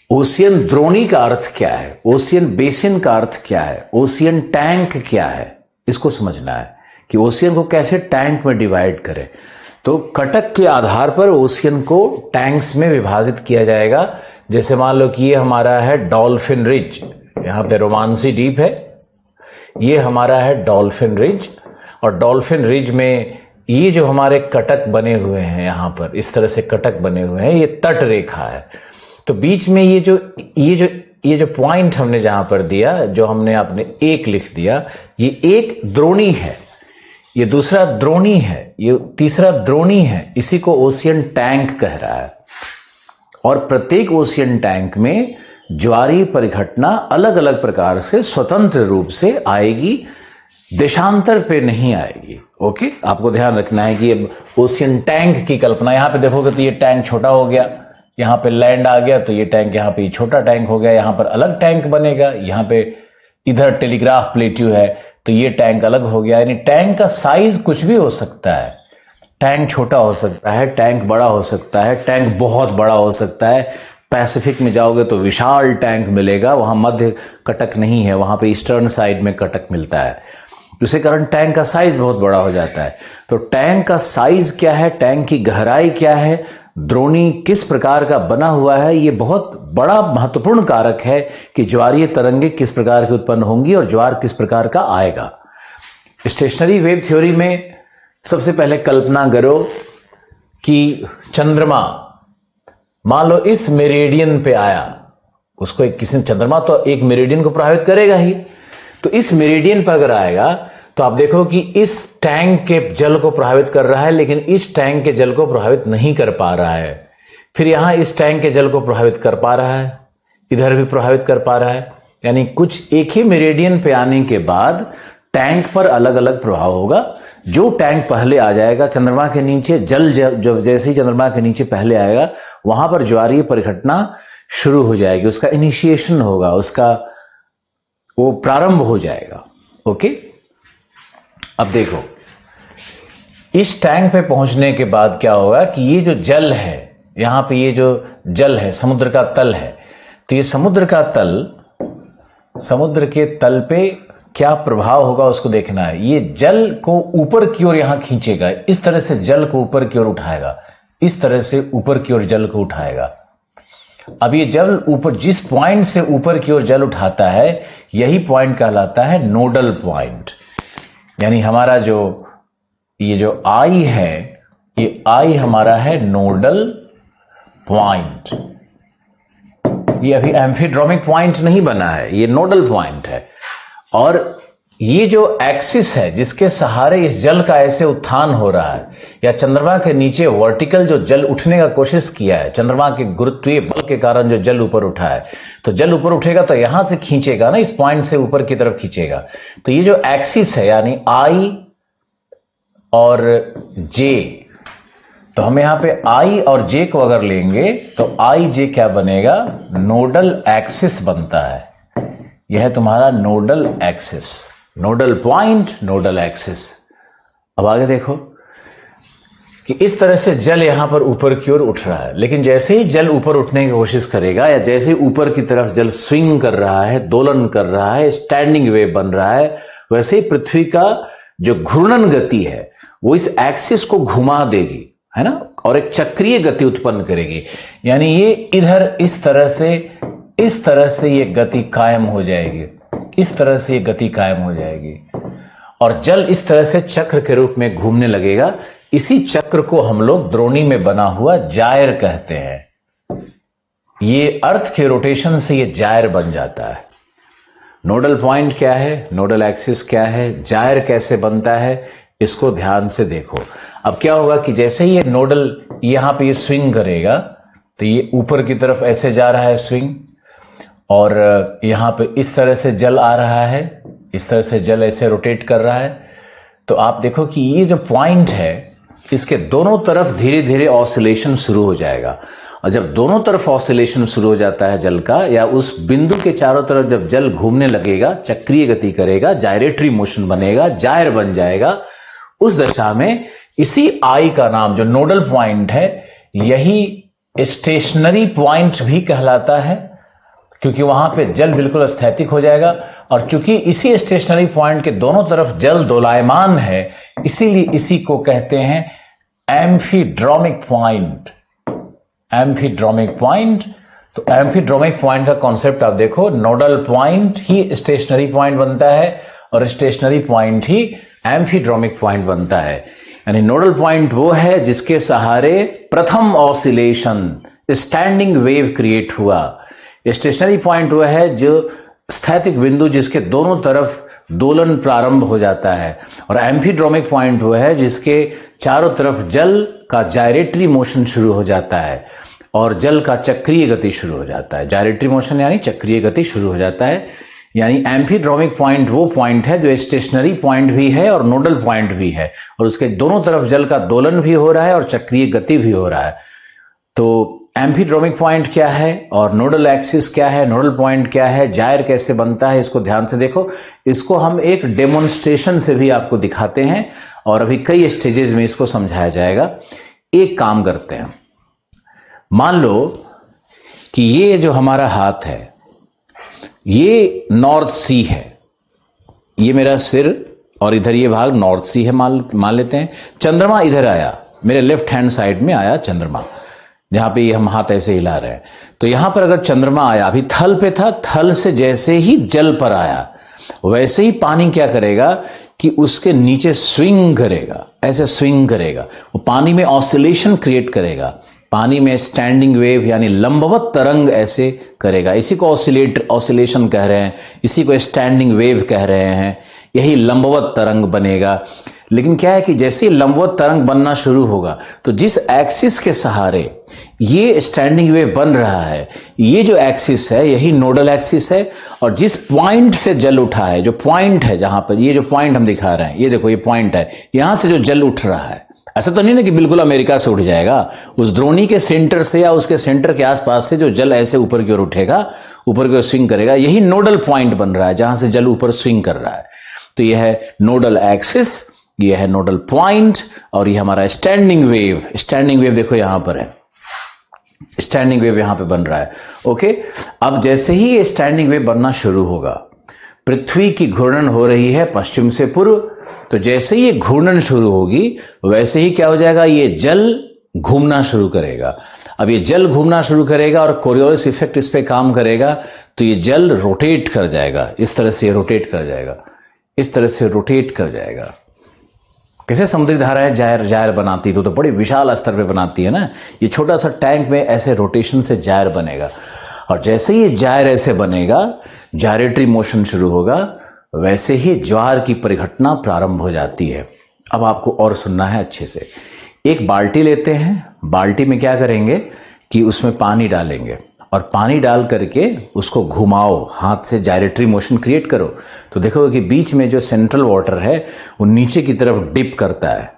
Speaker 1: ओशियन द्रोणी का अर्थ क्या है, ओशियन बेसिन का अर्थ क्या है, ओशियन टैंक क्या है, इसको समझना है कि ओशियन को कैसे टैंक में डिवाइड करें। तो कटक के आधार पर ओशियन को टैंक्स में विभाजित किया जाएगा। जैसे मान लो कि ये हमारा है डॉल्फिन रिज, यहाँ पे रोमांसी डीप है, ये हमारा है डॉल्फिन रिज, और डॉल्फिन रिज में ये जो हमारे कटक बने हुए हैं, यहाँ पर इस तरह से कटक बने हुए हैं, ये तट रेखा है। तो बीच में ये जो पॉइंट हमने जहां पर दिया, जो हमने आपने एक लिख दिया, ये एक द्रोणी है, ये दूसरा द्रोणी है, ये तीसरा द्रोणी है। इसी को ओशियन टैंक कह रहा है। और प्रत्येक ओशियन टैंक में ज्वारीय परिघटना अलग अलग प्रकार से स्वतंत्र रूप से आएगी, देशांतर पे नहीं आएगी। ओके, आपको ध्यान रखना है कि अब ओशियन टैंक की कल्पना, यहां पे देखोगे तो ये टैंक छोटा हो गया, यहाँ पे लैंड आ गया तो ये टैंक यहाँ पे छोटा टैंक हो गया, यहाँ पर अलग टैंक बनेगा, यहाँ पे इधर टेलीग्राफ प्लेट्यू है तो ये टैंक अलग हो गया। यानी टैंक का साइज कुछ भी हो सकता है, टैंक छोटा हो सकता है, टैंक बड़ा हो सकता है, टैंक बहुत बड़ा हो सकता है। पैसिफिक में जाओगे तो विशाल टैंक मिलेगा, वहां मध्य कटक नहीं है, वहां पे ईस्टर्न साइड में कटक मिलता है। जिसके कारण टैंक का साइज बहुत बड़ा हो जाता है। तो टैंक का साइज क्या है, टैंक की गहराई क्या है, द्रोणी किस प्रकार का बना हुआ है, ये बहुत बड़ा महत्वपूर्ण कारक है कि ज्वारीय तरंगे किस प्रकार की उत्पन्न होंगी और ज्वार किस प्रकार का आएगा। स्टेशनरी वेव थ्योरी में सबसे पहले कल्पना करो कि चंद्रमा मान लो इस मेरिडियन पे आया, उसको किसी चंद्रमा तो एक मेरिडियन को प्रभावित करेगा ही, तो इस मेरिडियन पर अगर आएगा तो आप देखो कि इस टैंक के जल को प्रभावित कर रहा है, लेकिन इस टैंक के जल को प्रभावित नहीं कर पा रहा है। फिर यहां इस टैंक के जल को प्रभावित कर पा रहा है, इधर भी प्रभावित कर पा रहा है, यानी कुछ एक ही मेरिडियन पे आने के बाद टैंक पर अलग अलग प्रभाव होगा। जो टैंक पहले आ जाएगा चंद्रमा के नीचे, जल जब जैसे ही चंद्रमा के नीचे पहले आएगा वहां पर ज्वारीय परिघटना शुरू हो जाएगी, उसका इनिशिएशन होगा, उसका वो प्रारंभ हो जाएगा। ओके, अब देखो इस टैंक पे पहुंचने के बाद क्या होगा कि ये जो जल है, यहां पे ये जो जल है समुद्र का तल है, तो ये समुद्र का तल, समुद्र के तल पे क्या प्रभाव होगा उसको देखना है। ये जल को ऊपर की ओर यहां खींचेगा, इस तरह से जल को ऊपर की ओर उठाएगा, इस तरह से ऊपर की ओर जल को उठाएगा। अब ये जल ऊपर, जिस पॉइंट से ऊपर की ओर जल उठाता है यही पॉइंट कहलाता है नोडल पॉइंट। यानी हमारा जो ये जो आई है, ये आई हमारा है नोडल पॉइंट। ये अभी एम्फीड्रोमिक पॉइंट नहीं बना है, ये नोडल पॉइंट है। और ये जो एक्सिस है जिसके सहारे इस जल का ऐसे उत्थान हो रहा है, या चंद्रमा के नीचे वर्टिकल जो जल उठने का कोशिश किया है, चंद्रमा के गुरुत्वीय बल के कारण जो जल ऊपर उठा है, तो जल ऊपर उठेगा तो यहां से खींचेगा ना, इस पॉइंट से ऊपर की तरफ खींचेगा। तो ये जो एक्सिस है यानी आई और जे, तो हम यहां पे आई और जे को अगर लेंगे तो आई जे क्या बनेगा, नोडल एक्सिस बनता है। यह है तुम्हारा nodal axis, nodal point, nodal axis. अब आगे देखो कि इस तरह से जल यहां पर ऊपर की ओर उठ रहा है, लेकिन जैसे ही जल ऊपर उठने की कोशिश करेगा या जैसे ही ऊपर की तरफ जल स्विंग कर रहा है, दोलन कर रहा है, स्टैंडिंग वेव बन रहा है, वैसे ही पृथ्वी का जो घूर्णन गति है वो इस एक्सिस को घुमा देगी, है ना, और एक चक्रीय गति उत्पन्न करेगी। यानी ये इधर इस तरह से ये गति कायम हो जाएगी, इस तरह से ये गति कायम हो जाएगी और जल इस तरह से चक्र के रूप में घूमने लगेगा। इसी चक्र को हम लोग द्रोणी में बना हुआ जायर कहते हैं। ये अर्थ के रोटेशन से ये जायर बन जाता है। नोडल पॉइंट क्या है, नोडल एक्सिस क्या है, जायर कैसे बनता है, इसको ध्यान से देखो। अब क्या होगा कि जैसे ही ये नोडल यहां पे ये स्विंग करेगा तो ये ऊपर की तरफ ऐसे जा रहा है स्विंग, और यहां पे इस तरह से जल आ रहा है, इस तरह से जल ऐसे रोटेट कर रहा है। तो आप देखो कि ये जो पॉइंट है इसके दोनों तरफ धीरे धीरे ऑसिलेशन शुरू हो जाएगा, और जब दोनों तरफ ऑसिलेशन शुरू हो जाता है जल का, या उस बिंदु के चारों तरफ जब जल घूमने लगेगा, चक्रीय गति करेगा, जायरेटरी मोशन बनेगा, जायर बन जाएगा, उस दशा में इसी आई का नाम जो नोडल पॉइंट है यही स्टेशनरी पॉइंट भी कहलाता है, क्योंकि वहां पे जल बिल्कुल स्थैतिक हो जाएगा। और चूंकि इसी स्टेशनरी पॉइंट के दोनों तरफ जल दोलायमान है, इसीलिए इसी को कहते हैं एम्फीड्रोमिक पॉइंट। एम्फीड्रोमिक पॉइंट, तो एम्फीड्रोमिक पॉइंट का कॉन्सेप्ट आप देखो, नोडल पॉइंट ही स्टेशनरी पॉइंट बनता है और स्टेशनरी पॉइंट ही एम्फीड्रोमिक पॉइंट बनता है। यानी नोडल पॉइंट वो है जिसके सहारे प्रथम ऑसिलेशन, स्टैंडिंग वेव क्रिएट हुआ। स्टेशनरी पॉइंट वह है जो स्थैतिक बिंदु जिसके दोनों तरफ दोलन प्रारंभ हो जाता है, और एम्फीड्रोमिक पॉइंट वह है जिसके चारों तरफ जल का जायरेटरी मोशन शुरू हो जाता है और जल का चक्रीय गति शुरू हो जाता है। जायरेटरी मोशन यानी चक्रीय गति शुरू हो जाता है। यानी एम्फीड्रोमिक पॉइंट वो पॉइंट है जो स्टेशनरी पॉइंट भी है और नोडल पॉइंट भी है, और उसके दोनों तरफ जल का दोलन भी हो रहा है और चक्रीय गति भी हो रहा है। तो एम्फीड्रोमिक पॉइंट क्या है और नोडल एक्सिस क्या है, नोडल पॉइंट क्या है, जायर कैसे बनता है, इसको ध्यान से देखो। इसको हम एक डेमोन्स्ट्रेशन से भी आपको दिखाते हैं और अभी कई स्टेजेस में इसको समझाया जाएगा। एक काम करते हैं, मान लो कि ये जो हमारा हाथ है ये नॉर्थ सी है, ये मेरा सिर और इधर ये भाग नॉर्थ सी है मान लेते हैं। चंद्रमा इधर आया, मेरे लेफ्ट हैंड साइड में आया चंद्रमा, जहां पे ये हम हाथ ऐसे हिला रहे हैं। तो यहां पर अगर चंद्रमा आया, अभी थल पे था, थल से जैसे ही जल पर आया वैसे ही पानी क्या करेगा कि उसके नीचे स्विंग करेगा, ऐसे स्विंग करेगा, वो पानी में ऑसिलेशन क्रिएट करेगा, पानी में स्टैंडिंग वेव यानी लंबवत तरंग ऐसे करेगा। इसी को ऑसिलेशन कह रहे हैं, इसी को स्टैंडिंग वेव कह रहे हैं। यही लंबवत तरंग बनेगा। लेकिन क्या है कि जैसे ही लंबवत तरंग बनना शुरू होगा तो जिस एक्सिस के सहारे ये स्टैंडिंग वेव बन रहा है, ये जो एक्सिस है यही नोडल एक्सिस है। और जिस पॉइंट से जल उठा है, जो पॉइंट है जहां पर ये जो पॉइंट हम दिखा रहे हैं, ये देखो ये पॉइंट है, यहां से जो जल उठ रहा है, ऐसा तो नहीं ना कि बिल्कुल अमेरिका से उठ जाएगा। उस द्रोणी के सेंटर से या उसके सेंटर के आसपास से जो जल ऐसे ऊपर की ओर उठेगा, ऊपर की ओर स्विंग करेगा, यही नोडल पॉइंट बन रहा है जहां से जल ऊपर स्विंग कर रहा है। तो यह है नोडल एक्सिस, यह है नोडल पॉइंट, और ये हमारा स्टैंडिंग वेव। स्टैंडिंग वेव देखो यहां पर है, स्टैंडिंग वेव यहां पे बन रहा है। ओके, अब जैसे ही ये स्टैंडिंग वेव बनना शुरू होगा, पृथ्वी की घूर्णन हो रही है पश्चिम से पूर्व, तो जैसे ही ये घूर्णन शुरू होगी वैसे ही क्या हो जाएगा, ये जल घूमना शुरू करेगा। अब ये जल घूमना शुरू करेगा और कोरियोलिस इफेक्ट इस पे काम करेगा, तो ये जल रोटेट कर जाएगा, इस तरह से रोटेट कर जाएगा, इस तरह से रोटेट कर जाएगा। कैसे समुद्री धाराएं जायर जायर बनाती तो बड़ी विशाल स्तर पे बनाती है ना, ये छोटा सा टैंक में ऐसे रोटेशन से जायर बनेगा। और जैसे ही जायर ऐसे बनेगा, जायरेटरी मोशन शुरू होगा, वैसे ही ज्वार की परिघटना प्रारंभ हो जाती है। अब आपको और सुनना है अच्छे से। एक बाल्टी लेते हैं, बाल्टी में क्या करेंगे कि उसमें पानी डालेंगे और पानी डाल करके उसको घुमाओ, हाथ से जायरेटरी मोशन क्रिएट करो, तो देखोगे कि बीच में जो सेंट्रल वाटर है वो नीचे की तरफ डिप करता है,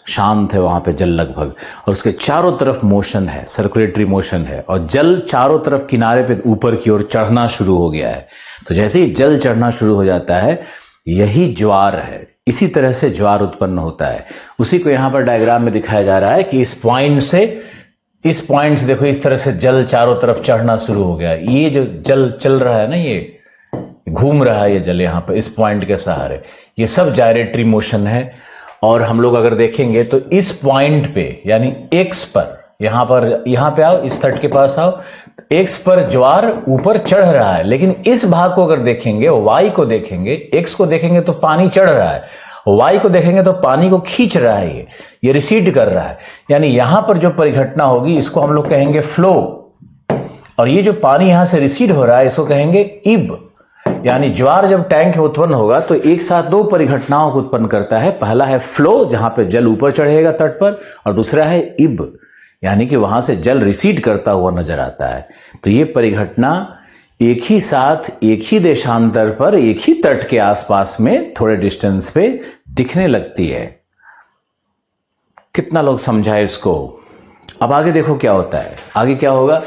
Speaker 1: शांत है वहां पे जल लगभग, और उसके चारों तरफ मोशन है, सर्कुलेटरी मोशन है, और जल चारों तरफ किनारे पे ऊपर की ओर चढ़ना शुरू हो गया है। तो जैसे ही जल चढ़ना शुरू हो जाता है, यही ज्वार है। इसी तरह से ज्वार उत्पन्न होता है। उसी को यहां पर डायग्राम में दिखाया जा रहा है कि इस पॉइंट से देखो इस तरह से जल चारों तरफ चढ़ना शुरू हो गया। ये जो जल चल रहा है ना, ये घूम रहा है, ये जल यहाँ पर इस पॉइंट के सहारे, ये सब जायरेटरी मोशन है। और हम लोग अगर देखेंगे तो इस पॉइंट पे यानी एक्स पर, यहाँ पे आओ, इस तट के पास आओ, एक्स पर ज्वार ऊपर चढ़ रहा है। लेकिन इस भाग को अगर देखेंगे, वाई को देखेंगे, एक्स को देखेंगे तो पानी चढ़ रहा है, वाई को देखेंगे तो पानी को खींच रहा है, ये रिसीड कर रहा है। यानी यहां पर जो परिघटना होगी इसको हम लोग कहेंगे फ्लो, और ये जो पानी यहां से रिसीड हो रहा है इसको कहेंगे इब। यानी ज्वार जब टैंक में उत्पन्न होगा तो एक साथ दो परिघटनाओं को उत्पन्न करता है। पहला है फ्लो, जहां पे जल ऊपर चढ़ेगा तट पर, और दूसरा है इब, यानी कि वहां से जल रिसीड करता हुआ नजर आता है। तो ये परिघटना एक ही साथ, एक ही देशांतर पर, एक ही तट के आसपास में थोड़े डिस्टेंस पे दिखने लगती है। कितना लोग समझाए इसको। अब आगे देखो क्या होता है। आगे क्या होगा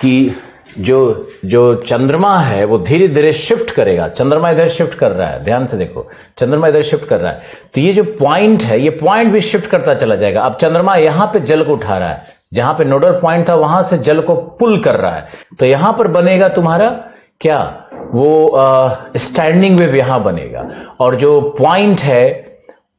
Speaker 1: कि जो चंद्रमा है वो धीरे धीरे शिफ्ट करेगा। चंद्रमा इधर शिफ्ट कर रहा है, ध्यान से देखो, चंद्रमा इधर शिफ्ट कर रहा है, तो ये जो पॉइंट है, ये पॉइंट भी शिफ्ट करता चला जाएगा। अब चंद्रमा यहां पे जल को उठा रहा है, जहां पे नोडल पॉइंट था वहां से जल को पुल कर रहा है, तो यहां पर बनेगा तुम्हारा क्या, वो स्टैंडिंग वेव यहां बनेगा। और जो पॉइंट है,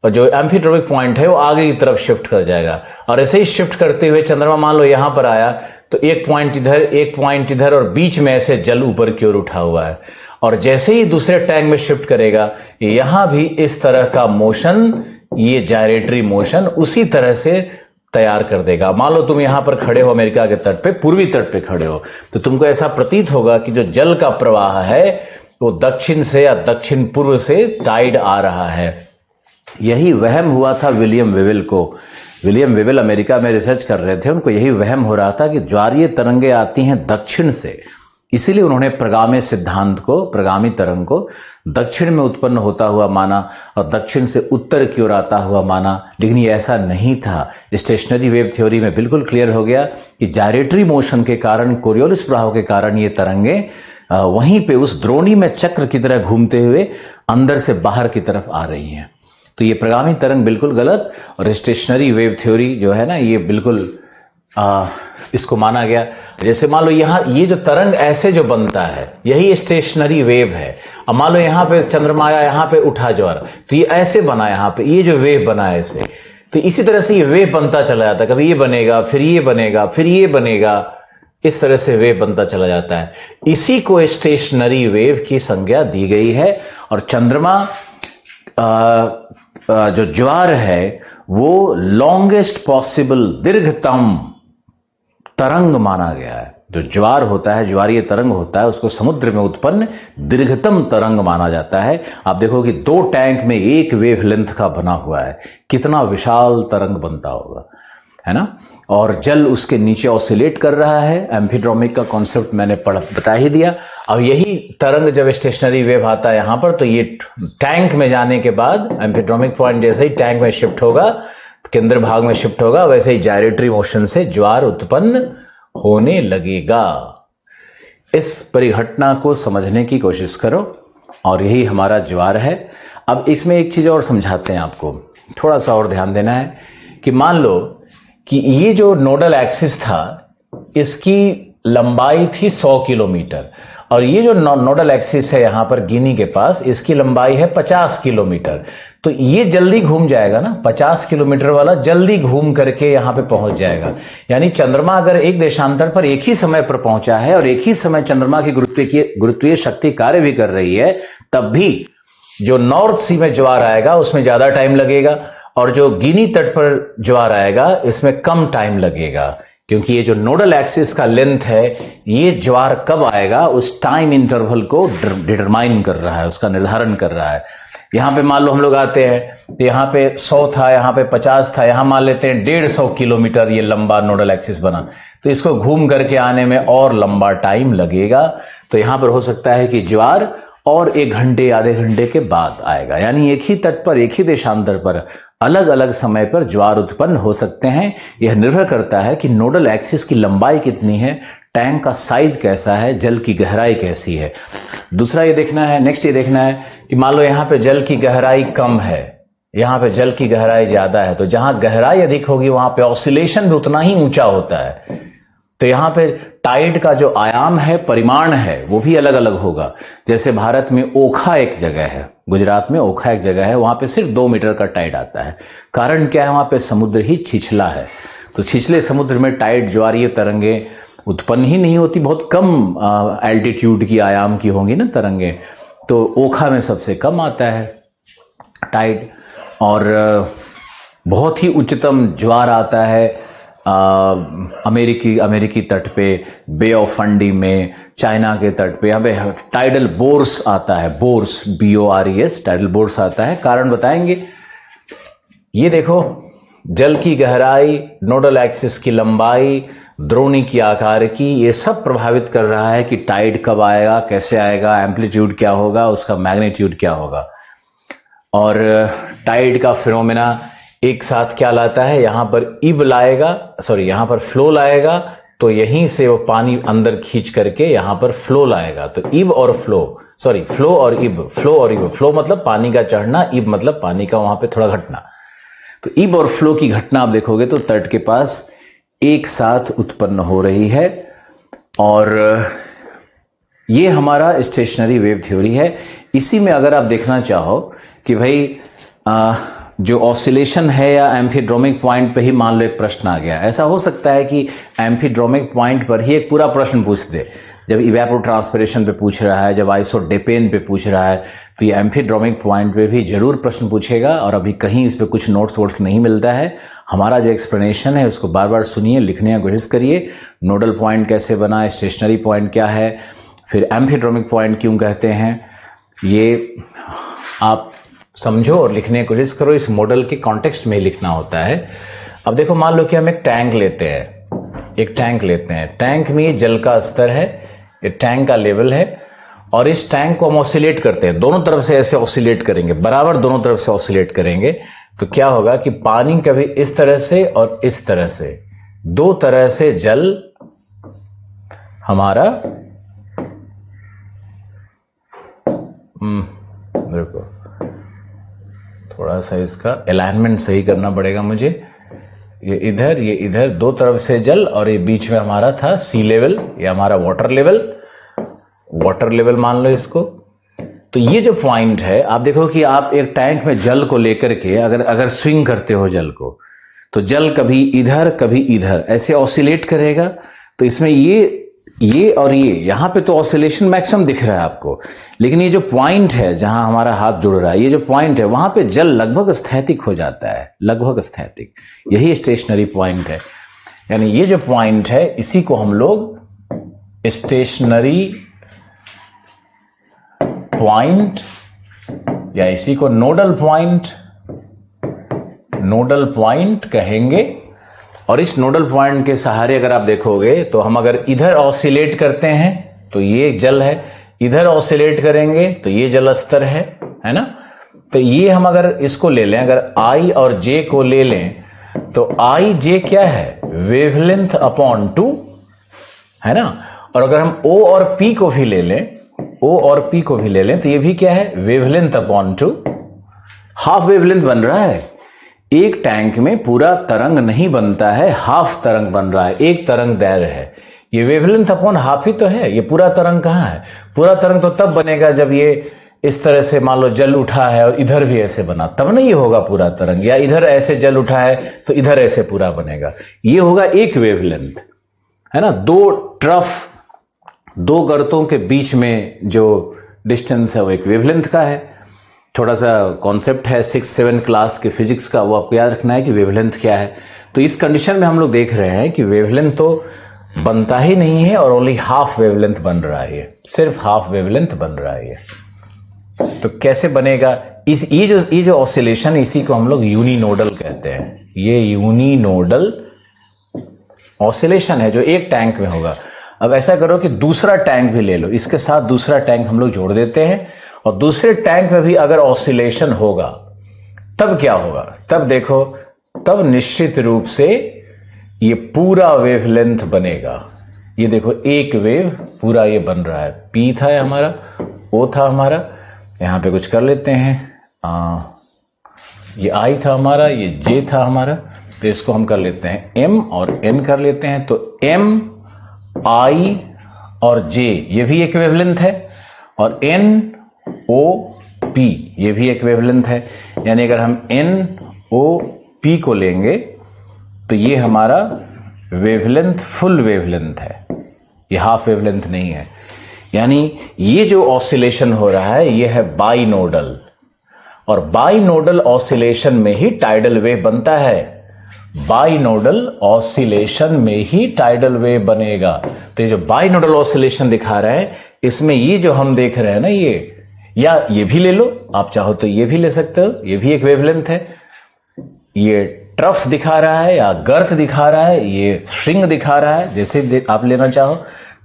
Speaker 1: जो एम्फीट्रोपिक पॉइंट है, वो आगे की तरफ शिफ्ट कर जाएगा। और ऐसे ही शिफ्ट करते हुए चंद्रमा मान लो यहां पर आया, तो एक पॉइंट इधर, एक पॉइंट इधर, और बीच में ऐसे जल ऊपर की ओर उठा हुआ है। और जैसे ही दूसरे टैंक में शिफ्ट करेगा, यहां भी इस तरह का मोशन, ये जायरेटरी मोशन उसी तरह से तैयार कर देगा। मान लो तुम यहां पर खड़े हो अमेरिका के तट पे, पूर्वी तट पे खड़े हो, तो तुमको ऐसा प्रतीत होगा कि जो जल का प्रवाह है वो दक्षिण से या दक्षिण पूर्व से टाइड आ रहा है। यही वहम हुआ था विलियम वेवेल को। विलियम वेवेल अमेरिका में रिसर्च कर रहे थे, उनको यही वहम हो रहा था कि ज्वारीय तरंगे आती हैं दक्षिण से, इसीलिए उन्होंने प्रगामी सिद्धांत को, प्रगामी तरंग को दक्षिण में उत्पन्न होता हुआ माना और दक्षिण से उत्तर की ओर आता हुआ माना। लेकिन ये ऐसा नहीं था। स्टेशनरी वेव थ्योरी में बिल्कुल क्लियर हो गया कि जायरेटरी मोशन के कारण, कोरियोलिस प्रभाव के कारण ये तरंगे वहीं पे उस द्रोणी में चक्र की तरह घूमते हुए अंदर से बाहर की तरफ आ रही हैं। तो ये प्रगामी तरंग बिल्कुल गलत, और स्टेशनरी वेव थ्योरी जो है ना, ये बिल्कुल इसको माना गया। जैसे मान लो यहाँ ये जो तरंग ऐसे जो बनता है यही स्टेशनरी वेव है। अब मान लो यहाँ पे चंद्रमा आया, यहाँ पे उठा ज्वार, तो ये ऐसे बना, यहाँ पे ये जो वेव बना है ऐसे, तो इसी तरह से ये वेव बनता चला जाता है। कभी ये बनेगा, फिर ये बनेगा, फिर ये बनेगा, इस तरह से वेव बनता चला जाता है। इसी को स्टेशनरी वेव की संज्ञा दी गई है। और चंद्रमा जो ज्वार है वो लॉन्गेस्ट पॉसिबल, दीर्घतम तरंग माना गया है। जो ज्वार होता है, ज्वारीय तरंग होता है, उसको समुद्र में उत्पन्न दीर्घतम तरंग माना जाता है। आप देखो कि 2 टैंक में एक वेव लेंथ का बना हुआ है, कितना विशाल तरंग बनता होगा, है ना। और जल उसके नीचे ऑसिलेट कर रहा है। एम्फीड्रोमिक का कॉन्सेप्ट मैंने बता ही दिया। अब यही तरंग जब स्टेशनरी वेव आता है यहां पर, तो ये टैंक में जाने के बाद एम्फीड्रोमिक पॉइंट जैसे ही टैंक में शिफ्ट होगा, केंद्र भाग में शिफ्ट होगा, वैसे ही जायरेटरी मोशन से ज्वार उत्पन्न होने लगेगा। इस परिघटना को समझने की कोशिश करो, और यही हमारा ज्वार है। अब इसमें एक चीज और समझाते हैं आपको, थोड़ा सा और ध्यान देना है कि मान लो कि ये जो नोडल एक्सिस था इसकी लंबाई थी 100 किलोमीटर, और ये जो नोडल एक्सिस है यहां पर गिनी के पास, इसकी लंबाई है 50 किलोमीटर। तो ये जल्दी घूम जाएगा ना, 50 किलोमीटर वाला जल्दी घूम करके यहां पे पहुंच जाएगा। यानी चंद्रमा अगर एक देशांतर पर एक ही समय पर पहुंचा है और एक ही समय चंद्रमा की गुरुत्वीय शक्ति कार्य भी कर रही है, तब भी जो नॉर्थ सी में ज्वार आएगा उसमें ज्यादा टाइम लगेगा, और जो गिनी तट पर ज्वार आएगा इसमें कम टाइम लगेगा। क्योंकि ये जो नोडल एक्सिस का लेंथ है, ये ज्वार कब आएगा उस टाइम इंटरवल को डिटरमाइन कर रहा है, उसका निर्धारण कर रहा है। यहां पे मान लो हम लोग आते हैं तो यहां पे 100 था, यहां पे 50 था, यहां मान लेते हैं 150 किलोमीटर ये लंबा नोडल एक्सिस बना, तो इसको घूम करके आने में और लंबा टाइम लगेगा। तो यहां पर हो सकता है कि ज्वार और 1 घंटे आधे घंटे के बाद आएगा। यानी एक ही तट पर, एक ही देशांतर पर अलग अलग समय पर ज्वार उत्पन्न हो सकते हैं। यह निर्भर करता है कि नोडल एक्सिस की लंबाई कितनी है, टैंक का साइज कैसा है, जल की गहराई कैसी है। दूसरा ये देखना है, नेक्स्ट ये देखना है कि मान लो यहां पे जल की गहराई कम है, यहां पे जल की गहराई ज्यादा है, तो जहां गहराई अधिक होगी वहां पे ऑसिलेशन भी उतना ही ऊंचा होता है। तो यहां पे टाइड का जो आयाम है, परिमाण है, वो भी अलग अलग होगा। जैसे भारत में ओखा एक जगह है, गुजरात में ओखा एक जगह है, वहां पे सिर्फ 2 मीटर का टाइड आता है। कारण क्या है, वहां पे समुद्र ही छिछला है, तो छिछले समुद्र में टाइड ज्वारीय तरंगे उत्पन्न ही नहीं होती, बहुत कम एल्टीट्यूड की आयाम की होंगी ना तरंगे, तो ओखा में सबसे कम आता है टाइड। और बहुत ही उच्चतम ज्वार आता है अमेरिकी तट पे, बे ऑफ फंडी में, चाइना के तट पे, यहाँ पे टाइडल बोर्स आता है, बोर्स BORES, टाइडल बोर्स आता है। कारण बताएंगे। ये देखो, जल की गहराई, नोडल एक्सिस की लंबाई, द्रोणी की आकार की, ये सब प्रभावित कर रहा है कि टाइड कब आएगा, कैसे आएगा, एम्पलीट्यूड क्या होगा, उसका मैग्नीट्यूड क्या होगा। और टाइड का फिनोमेना एक साथ क्या लाता है, यहां पर इब लाएगा, सॉरी यहां पर फ्लो लाएगा, तो यहीं से वो पानी अंदर खींच करके यहां पर फ्लो लाएगा। तो इब और फ्लो, सॉरी फ्लो और इब, फ्लो और इब, फ्लो मतलब पानी का चढ़ना, इब मतलब पानी का वहां पे थोड़ा घटना। तो इब और फ्लो की घटना आप देखोगे तो तट के पास एक साथ उत्पन्न हो रही है। और ये हमारा स्टेशनरी वेव थ्योरी है। इसी में अगर आप देखना चाहो कि भाई जो ऑसिलेशन है या एम्फीड्रोमिक पॉइंट पे ही मान लो एक प्रश्न आ गया, ऐसा हो सकता है कि एम्फीड्रोमिक पॉइंट पर ही एक पूरा प्रश्न पूछ दे। जब इवेपोट्रांसपिरेशन पे पूछ रहा है, जब आइसोडेपेन पे पूछ रहा है, तो ये एम्फीड्रोमिक पॉइंट पे भी जरूर प्रश्न पूछेगा। और अभी कहीं इस पे कुछ नोट्स वोट्स नहीं मिलता है। हमारा जो एक्सप्लेनेशन है उसको बार बार सुनिए, लिखने की कोशिश करिए। नोडल पॉइंट कैसे बना, स्टेशनरी पॉइंट क्या है, फिर एम्फीड्रोमिक पॉइंट क्यों कहते हैं, ये आप समझो और लिखने की कोशिश करो। इस मॉडल के कॉन्टेक्स्ट में ही लिखना होता है। अब देखो, मान लो कि हम एक टैंक लेते हैं, टैंक में ये जल का स्तर है, ये टैंक का लेवल है, और इस टैंक को हम ऑसिलेट करते हैं, दोनों तरफ से ऐसे ऑसिलेट करेंगे, बराबर दोनों तरफ से ऑसिलेट करेंगे। तो क्या होगा कि पानी कभी इस तरह से और इस तरह से, 2 तरह से जल हमारा, थोड़ा सा इसका अलाइनमेंट सही करना पड़ेगा मुझे, ये इधर, दो तरफ से जल, और ये बीच में हमारा था सी लेवल, ये हमारा वाटर लेवल मान लो इसको। तो ये जो पॉइंट है, आप देखो कि आप एक टैंक में जल को लेकर के अगर स्विंग करते हो जल को, तो जल कभी इधर ऐसे ऑसिलेट करेगा। तो इसमें ये और ये यहां पे तो ऑसिलेशन मैक्सिमम दिख रहा है आपको, लेकिन ये जो पॉइंट है जहां हमारा हाथ जुड़ रहा है, ये जो पॉइंट है, वहां पे जल लगभग स्थैतिक हो जाता है, लगभग स्थैतिक। यही स्टेशनरी पॉइंट है। यानी ये जो पॉइंट है, इसी को हम लोग स्टेशनरी पॉइंट या इसी को नोडल पॉइंट कहेंगे। और इस नोडल पॉइंट के सहारे अगर आप देखोगे, तो हम अगर इधर ऑसिलेट करते हैं तो ये जल है, इधर ऑसिलेट करेंगे तो ये जल स्तर है ना। तो ये हम अगर इसको ले लें, अगर I और J को ले लें, तो I J क्या है, वेवलेंथ अपॉन 2, है ना। और अगर हम O और P को भी ले लें, तो ये भी क्या है, वेवलेंथ अपॉन 2। हाफ वेवलेंथ बन रहा है। एक टैंक में पूरा तरंग नहीं बनता है, हाफ तरंग बन रहा है, एक तरंग दैर्घ्य है। ये वेवलेंथ अपॉन हाफ ही तो है। ये पूरा तरंग कहाँ है? पूरा तरंग तो तब बनेगा जब ये इस तरह से मान लो जल उठा है और इधर भी ऐसे बना, तब नहीं होगा पूरा तरंग। या इधर ऐसे जल उठा है तो इधर ऐसे पूरा बनेगा। ये होगा एक वेवलेंथ, है ना। दो गर्तों के बीच में जो डिस्टेंस है वो एक वेवलेंथ का है। थोड़ा सा कॉन्सेप्ट है 6-7 क्लास के फिजिक्स का, वो आपको याद रखना है कि वेवलेंथ क्या है। तो इस कंडीशन में हम लोग देख रहे हैं कि वेवलेंथ तो बनता ही नहीं है और ओनली हाफ वेवलेंथ बन रहा है, सिर्फ हाफ वेवलेंथ बन रहा है। तो कैसे बनेगा? ये जो ऑसिलेशन, इसी को हम लोग यूनिनोडल कहते हैं। ये यूनिनोडल ऑसिलेशन है जो एक टैंक में होगा। अब ऐसा करो कि दूसरा टैंक भी ले लो, इसके साथ दूसरा टैंक हम लोग जोड़ देते हैं, और दूसरे टैंक में भी अगर ऑसिलेशन होगा तब क्या होगा? तब देखो, तब निश्चित रूप से ये पूरा वेवलेंथ बनेगा। ये देखो एक वेव पूरा ये बन रहा है। P था हमारा, O था हमारा, यहां पे कुछ कर लेते हैं, ये I था हमारा, ये J था हमारा, तो इसको हम कर लेते हैं M और N कर लेते हैं। तो M, I और J ये भी एक वेवलेंथ है, और N O P ये भी एक वेवलेंथ है। यानी अगर हम N O P को लेंगे तो ये हमारा वेवलेंथ फुल वेवलेंथ है, ये हाफ वेवलेंथ नहीं है। यानी ये जो ऑसिलेशन हो रहा है ये है बाइनोडल, और बाइनोडल ऑसिलेशन में ही टाइडल वेव बनता है। बाइनोडल ऑसिलेशन में ही टाइडल वेव बनेगा। तो ये जो बाइनोडल ऑसिलेशन दिखा रहा है, इसमें ये जो हम देख रहे हैं ना, या ये भी ले लो, आप चाहो तो ये भी ले सकते हो, ये भी एक वेवलेंथ है। ये ट्रफ दिखा रहा है या गर्त दिखा रहा है, ये स्ट्रिंग दिखा रहा है, जैसे आप लेना चाहो।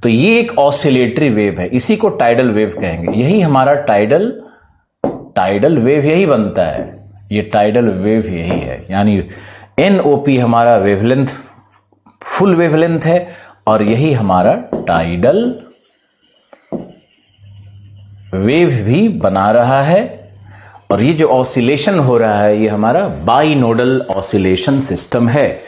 Speaker 1: तो ये एक ऑसिलेटरी वेव है, इसी को टाइडल वेव कहेंगे। यही हमारा टाइडल वेव यही बनता है, ये टाइडल वेव यही है। यानी NOP हमारा वेवलेंथ फुल वेवलेंथ है, और यही हमारा टाइडल वेव भी बना रहा है। और ये जो ऑसिलेशन हो रहा है, ये हमारा बाइनोडल ऑसिलेशन सिस्टम है।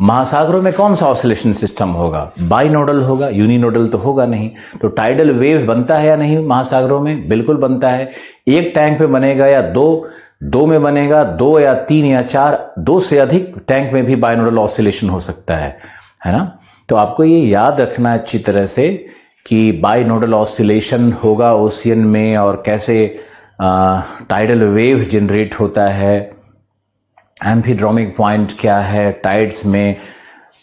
Speaker 1: महासागरों में कौन सा ऑसिलेशन सिस्टम होगा? बाइनोडल होगा, यूनिनोडल तो होगा नहीं। तो टाइडल वेव बनता है या नहीं महासागरों में? बिल्कुल बनता है। एक टैंक में बनेगा या दो में बनेगा, 2 या 3 या 4, 2 से अधिक टैंक में भी बाइनोडल ऑसिलेशन हो सकता है ना। तो आपको ये याद रखना अच्छी तरह से कि बाइनोडल ऑसिलेशन होगा ओशियन में, और कैसे टाइडल वेव जनरेट होता है, एम्फीड्रोमिक पॉइंट क्या है टाइड्स में,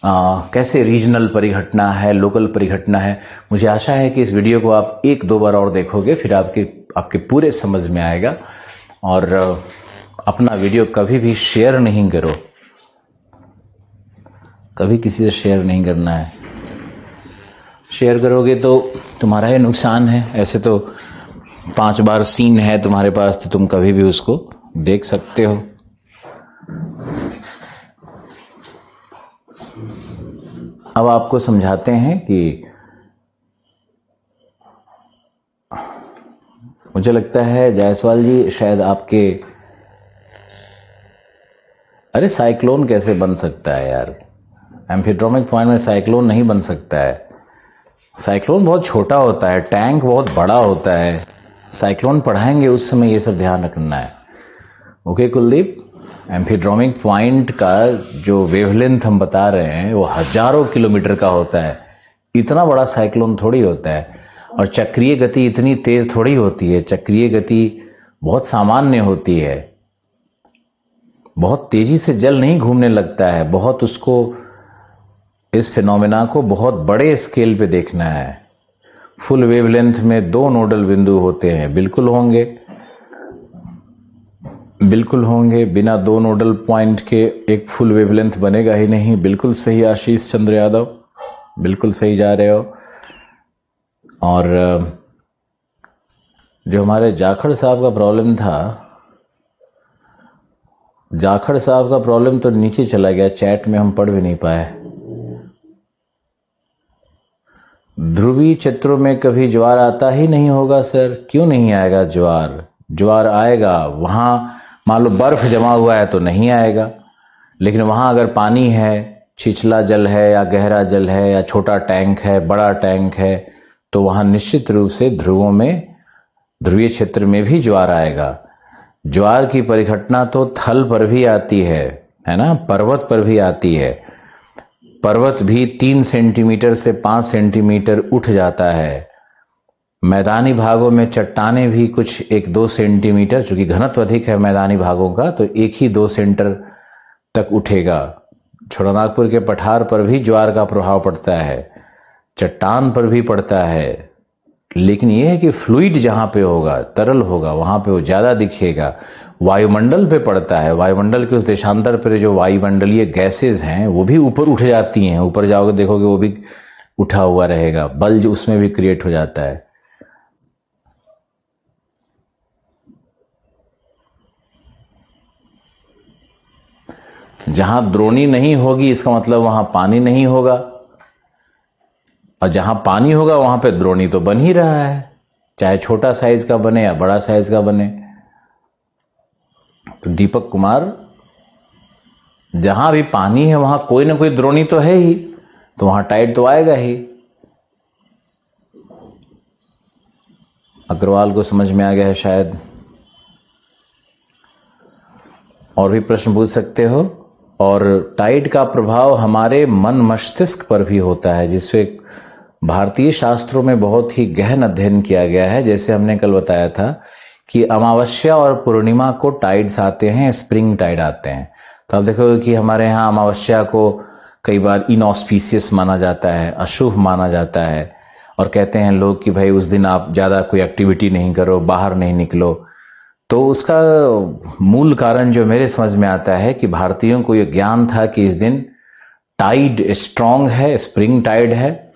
Speaker 1: कैसे रीजनल परिघटना है, लोकल परिघटना है। मुझे आशा है कि इस वीडियो को आप 1-2 बार और देखोगे, फिर आपके पूरे समझ में आएगा। और अपना वीडियो कभी भी शेयर नहीं करो, कभी किसी से शेयर नहीं करना है। शेयर करोगे तो तुम्हारा ही नुकसान है। ऐसे तो 5 बार सीन है तुम्हारे पास, तो तुम कभी भी उसको देख सकते हो। अब आपको समझाते हैं कि मुझे लगता है जायसवाल जी शायद आपके अरे साइक्लोन कैसे बन सकता है यार? एम्फीड्रोमिक पॉइंट में साइक्लोन नहीं बन सकता है। साइक्लोन बहुत छोटा होता है, टैंक बहुत बड़ा होता है। साइक्लोन पढ़ाएंगे उस समय ये सब ध्यान रखना है। ओके कुलदीप, एम्फीड्रोमिक पॉइंट का जो वेवलेंथ हम बता रहे हैं वो हजारों किलोमीटर का होता है। इतना बड़ा साइक्लोन थोड़ी होता है। और चक्रीय गति इतनी तेज थोड़ी होती है। चक्रीय गति बहुत सामान्य होती है। बहुत तेजी से जल नहीं घूमने लगता है। बहुत उसको, इस फिनोमेना को बहुत बड़े स्केल पे देखना है। फुल वेवलेंथ में 2 नोडल बिंदु होते हैं। बिल्कुल होंगे, बिल्कुल होंगे। बिना 2 नोडल पॉइंट के एक फुल वेवलेंथ बनेगा ही नहीं। बिल्कुल सही आशीष चंद्र यादव, बिल्कुल सही जा रहे हो। और जो हमारे जाखड़ साहब का प्रॉब्लम था, जाखड़ साहब का प्रॉब्लम तो नीचे चला गया, चैट में हम पढ़ भी नहीं पाए। ध्रुवीय क्षेत्रों में कभी ज्वार आता ही नहीं होगा सर। क्यों नहीं आएगा ज्वार? ज्वार आएगा। वहां मान लो बर्फ जमा हुआ है तो नहीं आएगा, लेकिन वहां अगर पानी है, छिछला जल है या गहरा जल है या छोटा टैंक है, बड़ा टैंक है, तो वहां निश्चित रूप से ध्रुवों में, ध्रुवीय क्षेत्र में भी ज्वार आएगा। ज्वार की परिघटना तो थल पर भी आती है ना, पर्वत पर भी आती है। पर्वत भी 3 सेंटीमीटर से 5 सेंटीमीटर उठ जाता है। मैदानी भागों में चट्टानें भी कुछ 1-2 सेंटीमीटर, चूंकि घनत्व अधिक है मैदानी भागों का, तो 1 ही 2 सेंटर तक उठेगा। छोटानागपुर के पठार पर भी ज्वार का प्रभाव पड़ता है, चट्टान पर भी पड़ता है। लेकिन यह है कि फ्लूइड जहां पे होगा, तरल होगा, वहां पे वो ज्यादा दिखेगा। वायुमंडल पे पड़ता है। वायुमंडल के उस देशांतर पर जो वायुमंडलीय गैसेज हैं वो भी ऊपर उठ जाती हैं। ऊपर जाओगे देखोगे वो भी उठा हुआ रहेगा, बल्ज उसमें भी क्रिएट हो जाता है। जहां द्रोणी नहीं होगी इसका मतलब वहां पानी नहीं होगा, और जहां पानी होगा वहां पे द्रोणी तो बन ही रहा है, चाहे छोटा साइज का बने या बड़ा साइज का बने। तो दीपक कुमार, जहां भी पानी है वहां कोई ना कोई द्रोणी तो है ही, तो वहां टाइड तो आएगा ही। अग्रवाल को समझ में आ गया है शायद। और भी प्रश्न पूछ सकते हो। और टाइड का प्रभाव हमारे मन मस्तिष्क पर भी होता है, जिससे भारतीय शास्त्रों में बहुत ही गहन अध्ययन किया गया है। जैसे हमने कल बताया था कि अमावस्या और पूर्णिमा को टाइड्स आते हैं, स्प्रिंग टाइड आते हैं। तो आप देखोगे कि हमारे यहाँ अमावस्या को कई बार इनऑस्पिशियस माना जाता है, अशुभ माना जाता है, और कहते हैं लोग कि भाई उस दिन आप ज़्यादा कोई एक्टिविटी नहीं करो, बाहर नहीं निकलो। तो उसका मूल कारण जो मेरे समझ में आता है कि भारतीयों को ये ज्ञान था कि इस दिन टाइड स्ट्रांग है, स्प्रिंग टाइड है,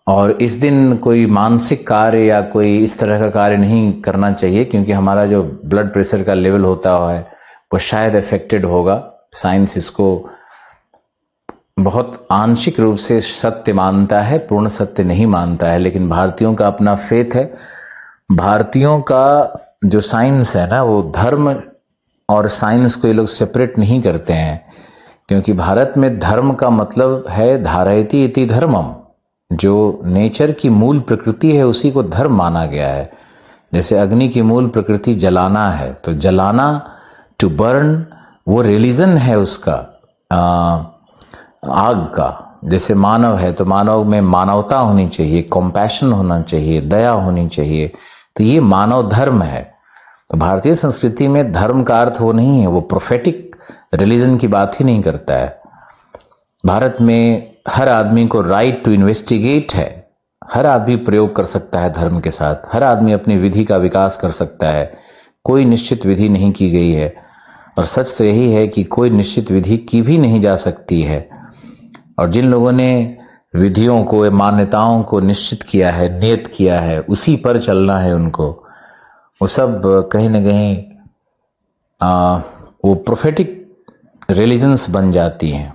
Speaker 1: और इस दिन कोई मानसिक कार्य या कोई इस तरह का कार्य नहीं करना चाहिए, क्योंकि हमारा जो ब्लड प्रेशर का लेवल होता है वो शायद अफेक्टेड होगा। साइंस इसको बहुत आंशिक रूप से सत्य मानता है, पूर्ण सत्य नहीं मानता है, लेकिन भारतीयों का अपना फेथ है। भारतीयों का जो साइंस है ना, वो धर्म और साइंस को ये लोग सेपरेट नहीं करते हैं, क्योंकि भारत में धर्म का मतलब है धारयति इति धर्मम। जो नेचर की मूल प्रकृति है उसी को धर्म माना गया है। जैसे अग्नि की मूल प्रकृति जलाना है, तो जलाना, टू बर्न, वो रिलीजन है उसका, आग का। जैसे मानव है तो मानव में मानवता होनी चाहिए, कॉम्पैशन होना चाहिए, दया होनी चाहिए, तो ये मानव धर्म है। तो भारतीय संस्कृति में धर्म का अर्थ वो नहीं है, वो प्रोफेटिक रिलीजन की बात ही नहीं करता है। भारत में हर आदमी को राइट टू इन्वेस्टिगेट है। हर आदमी प्रयोग कर सकता है धर्म के साथ, हर आदमी अपनी विधि का विकास कर सकता है। कोई निश्चित विधि नहीं की गई है, और सच तो यही है कि कोई निश्चित विधि की भी नहीं जा सकती है। और जिन लोगों ने विधियों को, मान्यताओं को निश्चित किया है, नियत किया है, उसी पर चलना है उनको, वो सब कहीं ना कहीं वो प्रोफेटिक रिलीजन्स बन जाती हैं।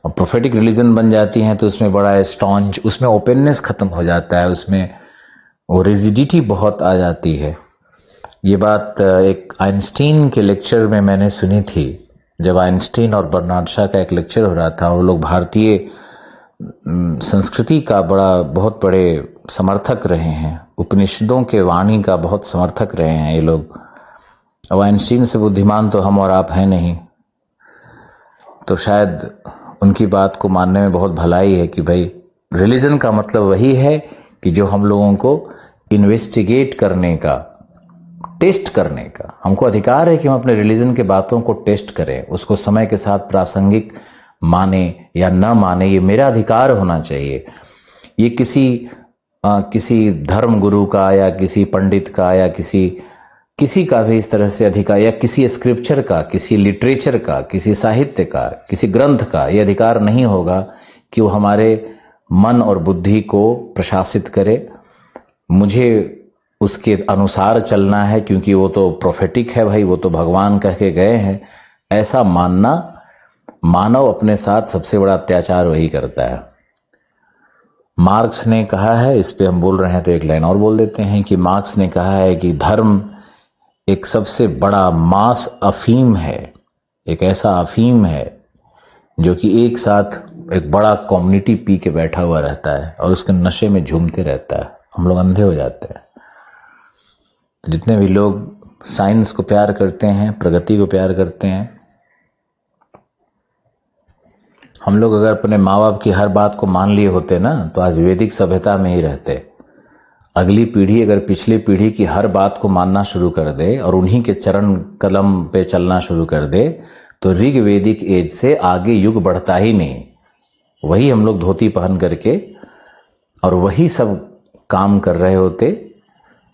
Speaker 1: और प्रोफेटिक रिलीजन बन जाती हैं तो उसमें बड़ा स्टॉन्च, उसमें ओपननेस खत्म हो जाता है, उसमें वो रिजिडिटी बहुत आ जाती है। ये बात एक आइंस्टीन के लेक्चर में मैंने सुनी थी, जब आइंस्टीन और बर्नार्ड शा का एक लेक्चर हो रहा था, वो लोग भारतीय संस्कृति का बहुत बड़े समर्थक रहे हैं, उपनिषदों के वाणी का बहुत समर्थक रहे हैं ये लोग। अब आइंस्टीन से बुद्धिमान तो हम और आप हैं नहीं, तो शायद उनकी बात को मानने में बहुत भलाई है कि भाई रिलीजन का मतलब वही है कि जो हम लोगों को इन्वेस्टिगेट करने का, टेस्ट करने का, हमको अधिकार है कि हम अपने रिलीजन के बातों को टेस्ट करें, उसको समय के साथ प्रासंगिक माने या न माने, ये मेरा अधिकार होना चाहिए। ये किसी धर्म गुरु का या किसी पंडित का या किसी का भी इस तरह से अधिकार, या किसी स्क्रिप्चर का, किसी लिटरेचर का, किसी साहित्य का, किसी ग्रंथ का ये अधिकार नहीं होगा कि वो हमारे मन और बुद्धि को प्रशासित करे। मुझे उसके अनुसार चलना है क्योंकि वो तो प्रोफेटिक है भाई, वो तो भगवान कह के गए हैं, ऐसा मानना मानव अपने साथ सबसे बड़ा अत्याचार वही करता है। मार्क्स ने कहा है, इस पे हम बोल रहे हैं तो एक लाइन और बोल देते हैं कि मार्क्स ने कहा है कि धर्म एक सबसे बड़ा मास अफीम है, एक ऐसा अफीम है जो कि एक साथ एक बड़ा कम्युनिटी पी के बैठा हुआ रहता है और उसके नशे में झूमते रहता है, हम लोग अंधे हो जाते हैं। जितने भी लोग साइंस को प्यार करते हैं, प्रगति को प्यार करते हैं, हम लोग अगर अपने माँ बाप की हर बात को मान लिए होते ना तो आज वैदिक सभ्यता में ही रहते। अगली पीढ़ी अगर पिछली पीढ़ी की हर बात को मानना शुरू कर दे और उन्हीं के चरण कदम पे चलना शुरू कर दे तो ऋग वैदिक एज से आगे युग बढ़ता ही नहीं। वही हम लोग धोती पहन करके और वही सब काम कर रहे होते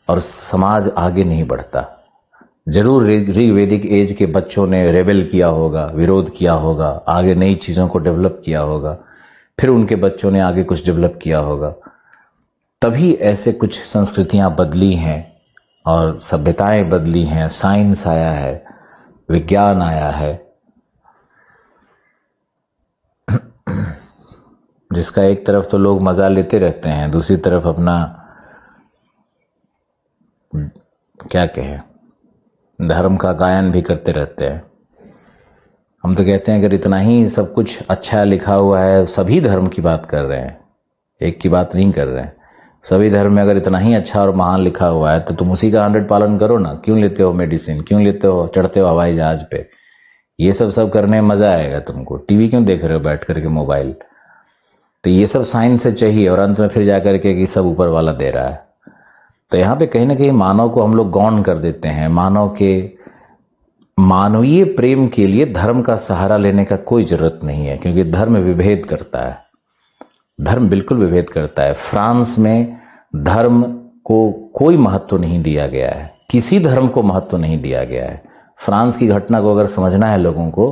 Speaker 1: और समाज आगे नहीं बढ़ता। जरूर ऋग वैदिक एज के बच्चों ने रेबेल किया होगा, विरोध किया होगा, आगे नई चीज़ों को डेवलप किया होगा, फिर उनके बच्चों ने आगे कुछ डेवलप किया होगा, तभी ऐसे कुछ संस्कृतियां बदली हैं और सभ्यताएं बदली हैं, साइंस आया है, विज्ञान आया है, जिसका एक तरफ तो लोग मजा लेते रहते हैं, दूसरी तरफ अपना क्या कहें धर्म का गायन भी करते रहते हैं। हम तो कहते हैं अगर इतना ही सब कुछ अच्छा लिखा हुआ है, सभी धर्म की बात कर रहे हैं, एक की बात नहीं कर रहे हैं, सभी धर्म में अगर इतना ही अच्छा और महान लिखा हुआ है तो तुम उसी का 100 पालन करो ना। क्यों लेते हो मेडिसिन, क्यों लेते हो, चढ़ते हो हवाई जहाज पे, ये सब करने में मजा आएगा तुमको। टीवी क्यों देख रहे हो बैठ करके, मोबाइल? तो ये सब साइंस से चाहिए और अंत में फिर जाकर के कि सब ऊपर वाला दे रहा है। तो यहाँ पे कहीं ना कहीं मानव को हम लोग गौण कर देते हैं। मानव के मानवीय प्रेम के लिए धर्म का सहारा लेने का कोई जरूरत नहीं है, क्योंकि धर्म विभेद करता है, धर्म बिल्कुल विभेद करता है। फ्रांस में धर्म को कोई महत्व नहीं दिया गया है, किसी धर्म को महत्व नहीं दिया गया है। फ्रांस की घटना को अगर समझना है लोगों को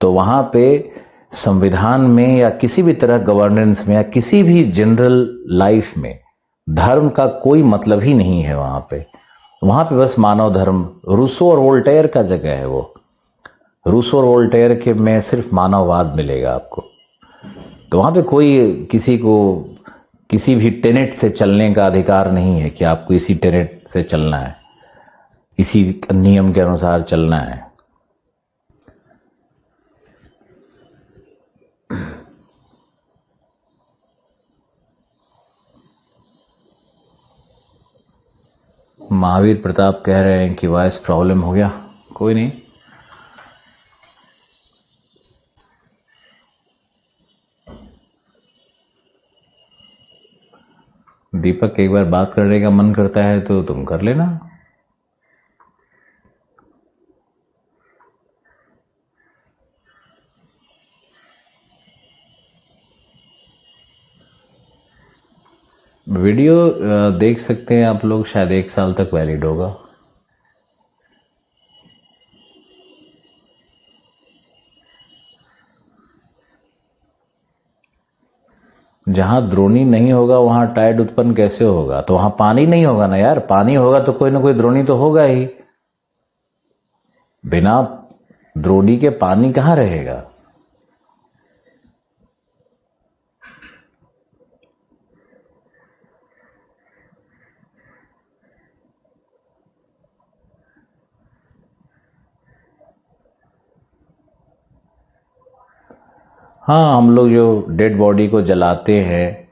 Speaker 1: तो वहां पे संविधान में या किसी भी तरह गवर्नेंस में या किसी भी जनरल लाइफ में धर्म का कोई मतलब ही नहीं है। वहां पे बस मानव धर्म, रूसो और वोल्टेयर का जगह है वो। रूसो और वोल्टेयर के में सिर्फ मानववाद मिलेगा आपको। तो वहां पे कोई किसी को किसी भी टेनेट से चलने का अधिकार नहीं है कि आपको इसी टेनेट से चलना है, इसी नियम के अनुसार चलना है। महावीर प्रताप कह रहे हैं कि वॉइस प्रॉब्लम हो गया, कोई नहीं। दीपक एक बार बात करने का मन करता है तो तुम कर लेना। वीडियो देख सकते हैं आप लोग, शायद 1 साल तक वैलिड होगा। जहां द्रोणी नहीं होगा वहां टाइड उत्पन्न कैसे होगा? तो वहां पानी नहीं होगा ना यार, पानी होगा तो कोई ना कोई द्रोणी तो होगा ही, बिना द्रोणी के पानी कहां रहेगा? हाँ, हम लोग जो डेड बॉडी को जलाते हैं,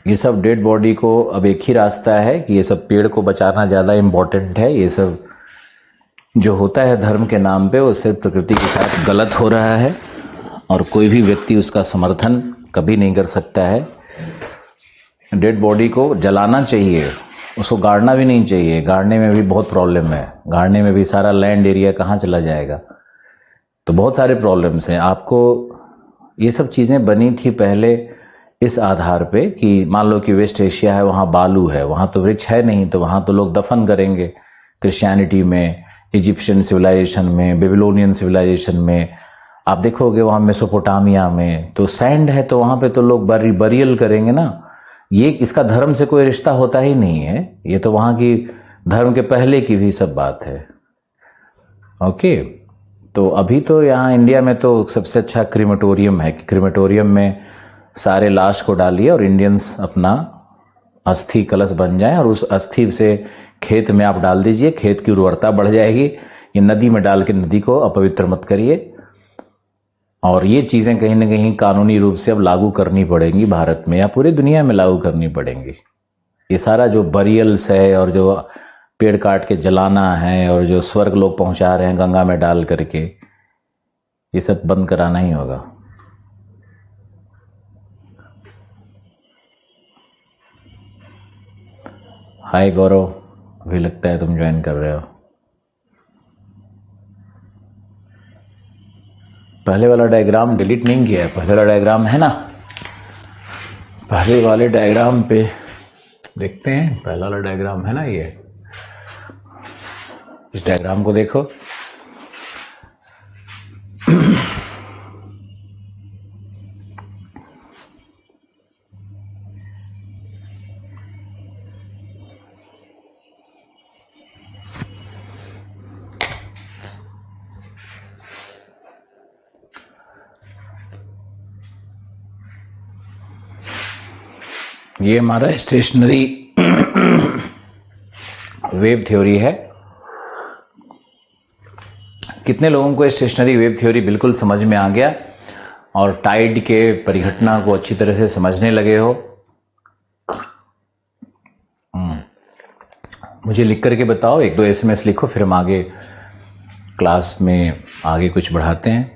Speaker 1: ये सब डेड बॉडी को अब एक ही रास्ता है कि ये सब पेड़ को बचाना ज़्यादा इम्पोर्टेंट है। ये सब जो होता है धर्म के नाम पे, वो सिर्फ प्रकृति के साथ गलत हो रहा है और कोई भी व्यक्ति उसका समर्थन कभी नहीं कर सकता है। डेड बॉडी को जलाना चाहिए, उसको गाड़ना भी नहीं चाहिए। गाड़ने में भी बहुत प्रॉब्लम है, गाड़ने में भी सारा लैंड एरिया कहाँ चला जाएगा, तो बहुत सारे प्रॉब्लम्स हैं। आपको ये सब चीज़ें बनी थी पहले इस आधार पे कि मान लो कि वेस्ट एशिया है, वहाँ बालू है, वहाँ तो वृक्ष है नहीं, तो वहाँ तो लोग दफन करेंगे। क्रिश्चियनिटी में, इजिप्शियन सिविलाइजेशन में, बेबीलोनियन सिविलाइजेशन में आप देखोगे, वहाँ मेसोपोटामिया में तो सैंड है, तो वहाँ पे तो लोग बरियल करेंगे ना। ये इसका धर्म से कोई रिश्ता होता ही नहीं है, ये तो वहाँ की धर्म के पहले की भी सब बात है। ओके, तो अभी तो यहाँ इंडिया में तो सबसे अच्छा क्रीमेटोरियम है कि क्रीमेटोरियम में सारे लाश को डालिए और इंडियंस अपना अस्थि कलश बन जाए और उस अस्थि से खेत में आप डाल दीजिए, खेत की उर्वरता बढ़ जाएगी। ये नदी में डाल के नदी को अपवित्र मत करिए। और ये चीज़ें कहीं ना कहीं कानूनी रूप से अब लागू करनी पड़ेंगी, भारत में या पूरी दुनिया में लागू करनी पड़ेंगी। ये सारा जो बरियल्स है और जो पेड़ काट के जलाना है और जो स्वर्ग लोग पहुंचा रहे हैं गंगा में डाल करके, ये सब बंद कराना ही होगा। हाय गौरव, अभी लगता है तुम ज्वाइन कर रहे हो। पहले वाला डायग्राम डिलीट नहीं किया है, पहले वाला डायग्राम है ना, पहले वाले डायग्राम पे देखते हैं। पहला वाला डायग्राम है ना, ये इस डायग्राम को देखो। ये हमारा स्टेशनरी वेव थ्योरी है। कितने लोगों को स्टेशनरी वेव थ्योरी बिल्कुल समझ में आ गया और टाइड के परिघटना को अच्छी तरह से समझने लगे हो? मुझे लिख करके बताओ, 1-2 SMS लिखो, फिर हम आगे क्लास में आगे कुछ बढ़ाते हैं।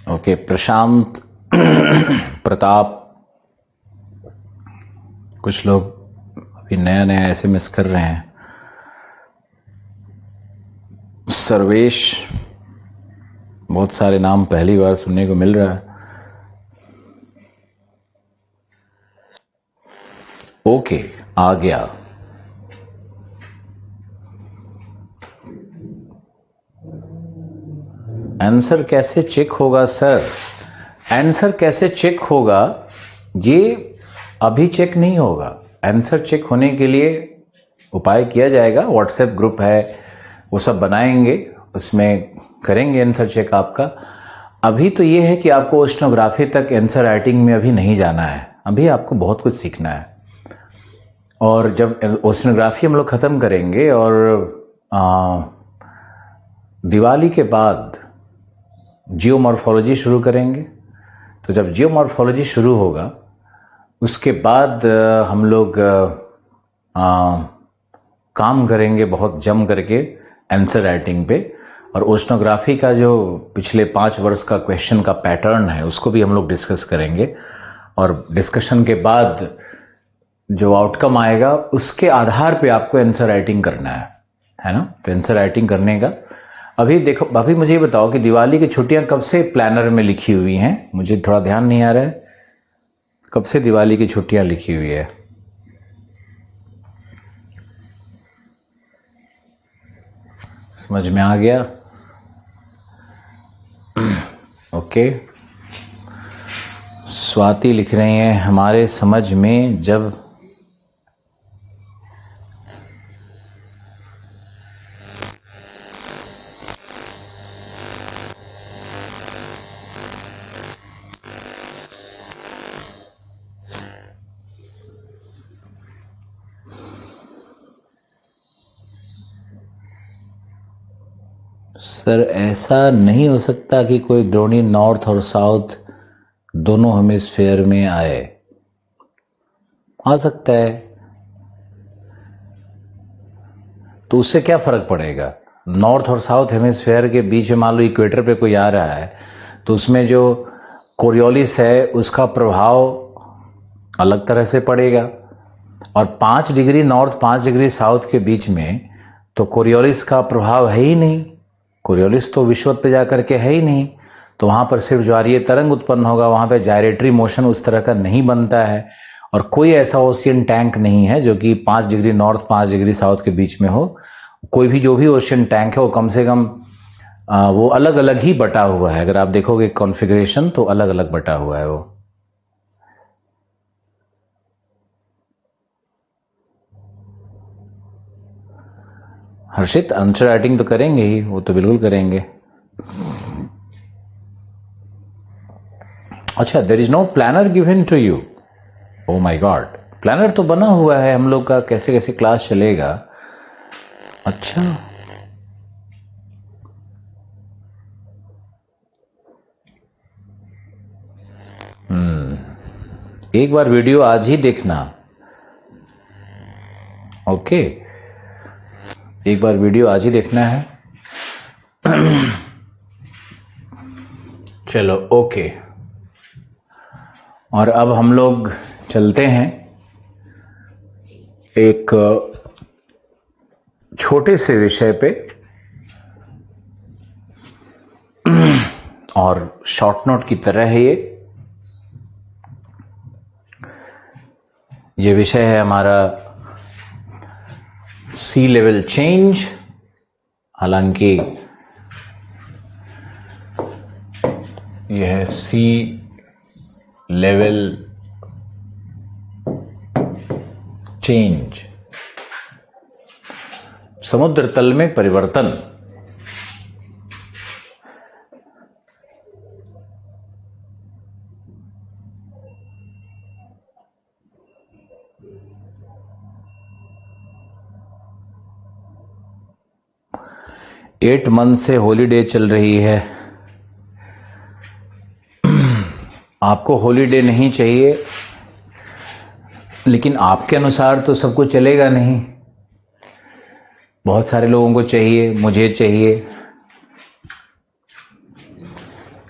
Speaker 1: ओके, प्रशांत, प्रताप, कुछ लोग अभी नया नया SMS कर रहे हैं। सर्वेश, बहुत सारे नाम पहली बार सुनने को मिल रहा है। ओके, आ गया। आंसर कैसे चेक होगा सर? आंसर कैसे चेक होगा? ये अभी चेक नहीं होगा। आंसर चेक होने के लिए उपाय किया जाएगा, व्हाट्सएप ग्रुप है, वो सब बनाएंगे, उसमें करेंगे आंसर चेक आपका। अभी तो ये है कि आपको ओशनोग्राफी तक आंसर राइटिंग में अभी नहीं जाना है, अभी आपको बहुत कुछ सीखना है। और जब ओशनोग्राफी हम लोग ख़त्म करेंगे और दिवाली के बाद जियोमॉर्फोलॉजी शुरू करेंगे, तो जब जियोमॉर्फोलॉजी शुरू होगा उसके बाद हम लोग काम करेंगे बहुत जम करके आंसर राइटिंग पे। और ओशनोग्राफी का जो पिछले 5 वर्ष का क्वेश्चन का पैटर्न है उसको भी हम लोग डिस्कस करेंगे, और डिस्कशन के बाद जो आउटकम आएगा उसके आधार पे आपको आंसर राइटिंग करना है ना। तो आंसर राइटिंग करने का अभी देखो, अभी मुझे ये बताओ कि दिवाली की छुट्टियां कब से प्लानर में लिखी हुई हैं? मुझे थोड़ा ध्यान नहीं आ रहा है, कब से दिवाली की छुट्टियां लिखी हुई है? समझ में आ गया? ओके, स्वाति लिख रही हैं हमारे समझ में जब सर ऐसा नहीं हो सकता कि कोई द्रोणी नॉर्थ और साउथ दोनों हेमिस्फेयर में आए? आ सकता है, तो उससे क्या फर्क पड़ेगा? नॉर्थ और साउथ हेमिस्फेयर के बीच में मान लो इक्वेटर पे कोई आ रहा है, तो उसमें जो कोरियोलिस है उसका प्रभाव अलग तरह से पड़ेगा, और 5 डिग्री नॉर्थ 5 डिग्री साउथ के बीच में तो कोरियोलिस का प्रभाव है ही नहीं। कोरियोलिस तो विषुवत पे जाकर के है ही नहीं, तो वहाँ पर सिर्फ ज्वारीय तरंग उत्पन्न होगा, वहाँ पे जायरेटरी मोशन उस तरह का नहीं बनता है, और कोई ऐसा ओशियन टैंक नहीं है जो कि 5 डिग्री नॉर्थ 5 डिग्री साउथ के बीच में हो। कोई भी जो भी ओशियन टैंक है वो कम से कम वो अलग अलग ही बटा हुआ है। अगर आप देखोगे कॉन्फ़िगरेशन तो अलग अलग बटा हुआ है वो। हर्षित आंसर राइटिंग तो करेंगे ही, वो तो बिल्कुल करेंगे। अच्छा, there is no planner given to you? Oh my God, planner तो बना हुआ है हम लोग का, कैसे कैसे क्लास चलेगा। अच्छा, एक बार वीडियो आज ही देखना। ओके, एक बार वीडियो आज ही देखना है। चलो ओके, और अब हम लोग चलते हैं एक छोटे से विषय पे, और शॉर्ट नोट की तरह है ये विषय है हमारा सी लेवल चेंज। हालांकि यह है सी लेवल चेंज, समुद्र तल में परिवर्तन। एट मंथ से हॉलीडे चल रही है। आपको हॉलीडे नहीं चाहिए, लेकिन आपके अनुसार तो सबको चलेगा नहीं। बहुत सारे लोगों को चाहिए, मुझे चाहिए।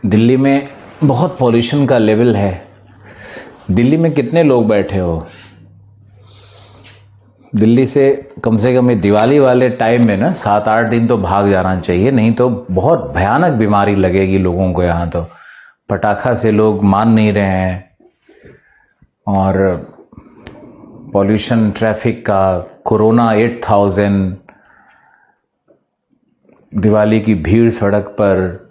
Speaker 1: दिल्ली में बहुत पॉल्यूशन का लेवल है। दिल्ली में कितने लोग बैठे हो? दिल्ली से कम ये दिवाली वाले टाइम में ना 7-8 दिन तो भाग जाना चाहिए, नहीं तो बहुत भयानक बीमारी लगेगी लोगों को। यहाँ तो पटाखा से लोग मान नहीं रहे हैं, और पॉल्यूशन, ट्रैफिक का, कोरोना 8000, दिवाली की भीड़ सड़क पर।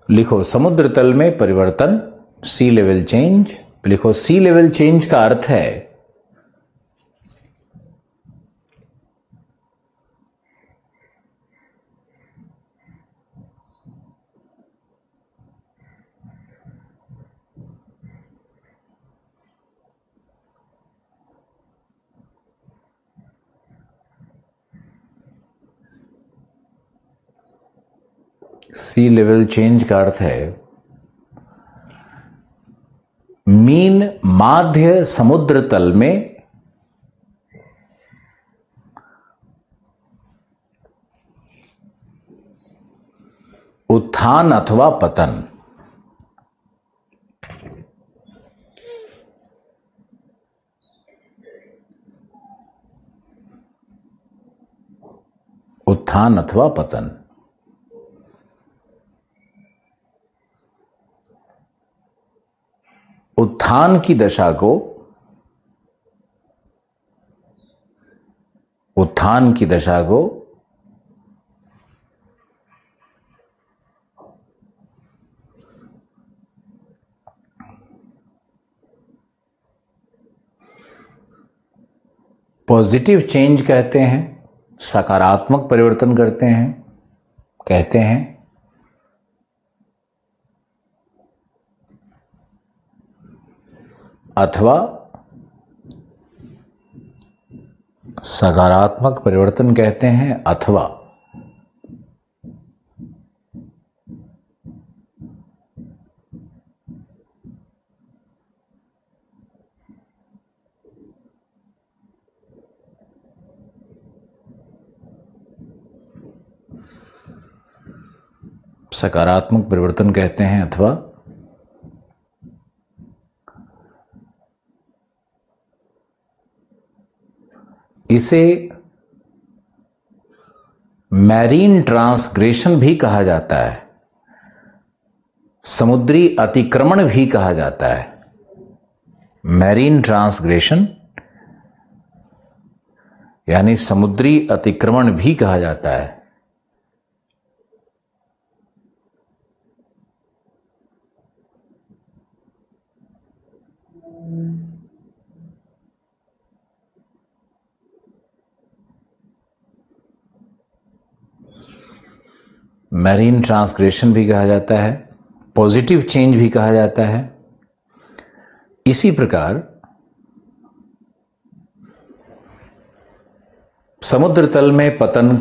Speaker 1: लिखो समुद्र तल में परिवर्तन, सी लेवल चेंज। लिखो सी लेवल चेंज का अर्थ है सी लेवल चेंज का अर्थ है मीन माध्य समुद्र तल में उत्थान अथवा पतन। उत्थान अथवा पतन। उत्थान की दशा को पॉजिटिव चेंज कहते हैं, सकारात्मक परिवर्तन कहते हैं। अथवा सकारात्मक परिवर्तन कहते हैं, अथवा सकारात्मक परिवर्तन कहते हैं, अथवा इसे मैरीन ट्रांसग्रेशन भी कहा जाता है, समुद्री अतिक्रमण भी कहा जाता है। मैरीन ट्रांसग्रेशन यानी समुद्री अतिक्रमण भी कहा जाता है। मैरीन ट्रांसग्रेशन भी कहा जाता है, पॉजिटिव चेंज भी कहा जाता है। इसी प्रकार समुद्र तल में पतन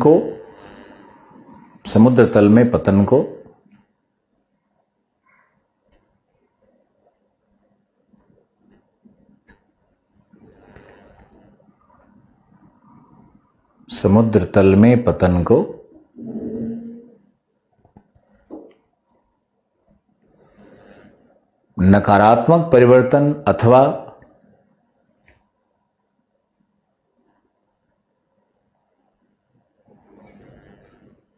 Speaker 1: को नकारात्मक परिवर्तन अथवा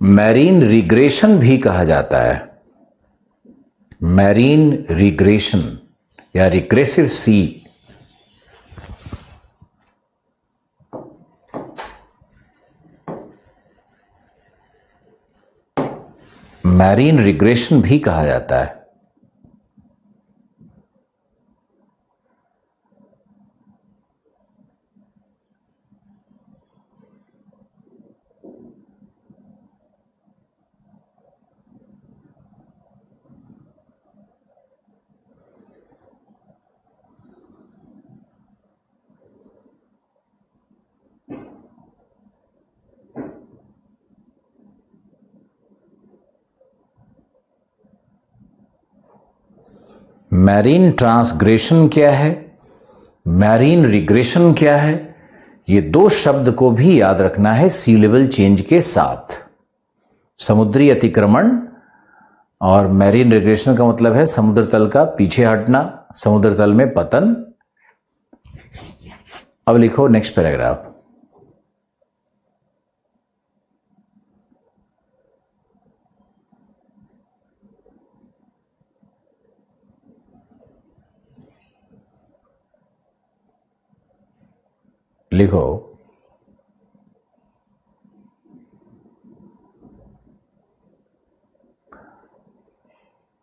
Speaker 1: मैरीन रिग्रेशन भी कहा जाता है। मैरीन रिग्रेशन या रिग्रेसिव सी। मैरीन रिग्रेशन भी कहा जाता है। मैरीन ट्रांसग्रेशन क्या है, मैरीन रिग्रेशन क्या है, ये दो शब्द को भी याद रखना है सी लेवल चेंज के साथ। समुद्री अतिक्रमण और मैरीन रिग्रेशन का मतलब है समुद्र तल का पीछे हटना, समुद्र तल में पतन। अब लिखो नेक्स्ट पैराग्राफ। लिखो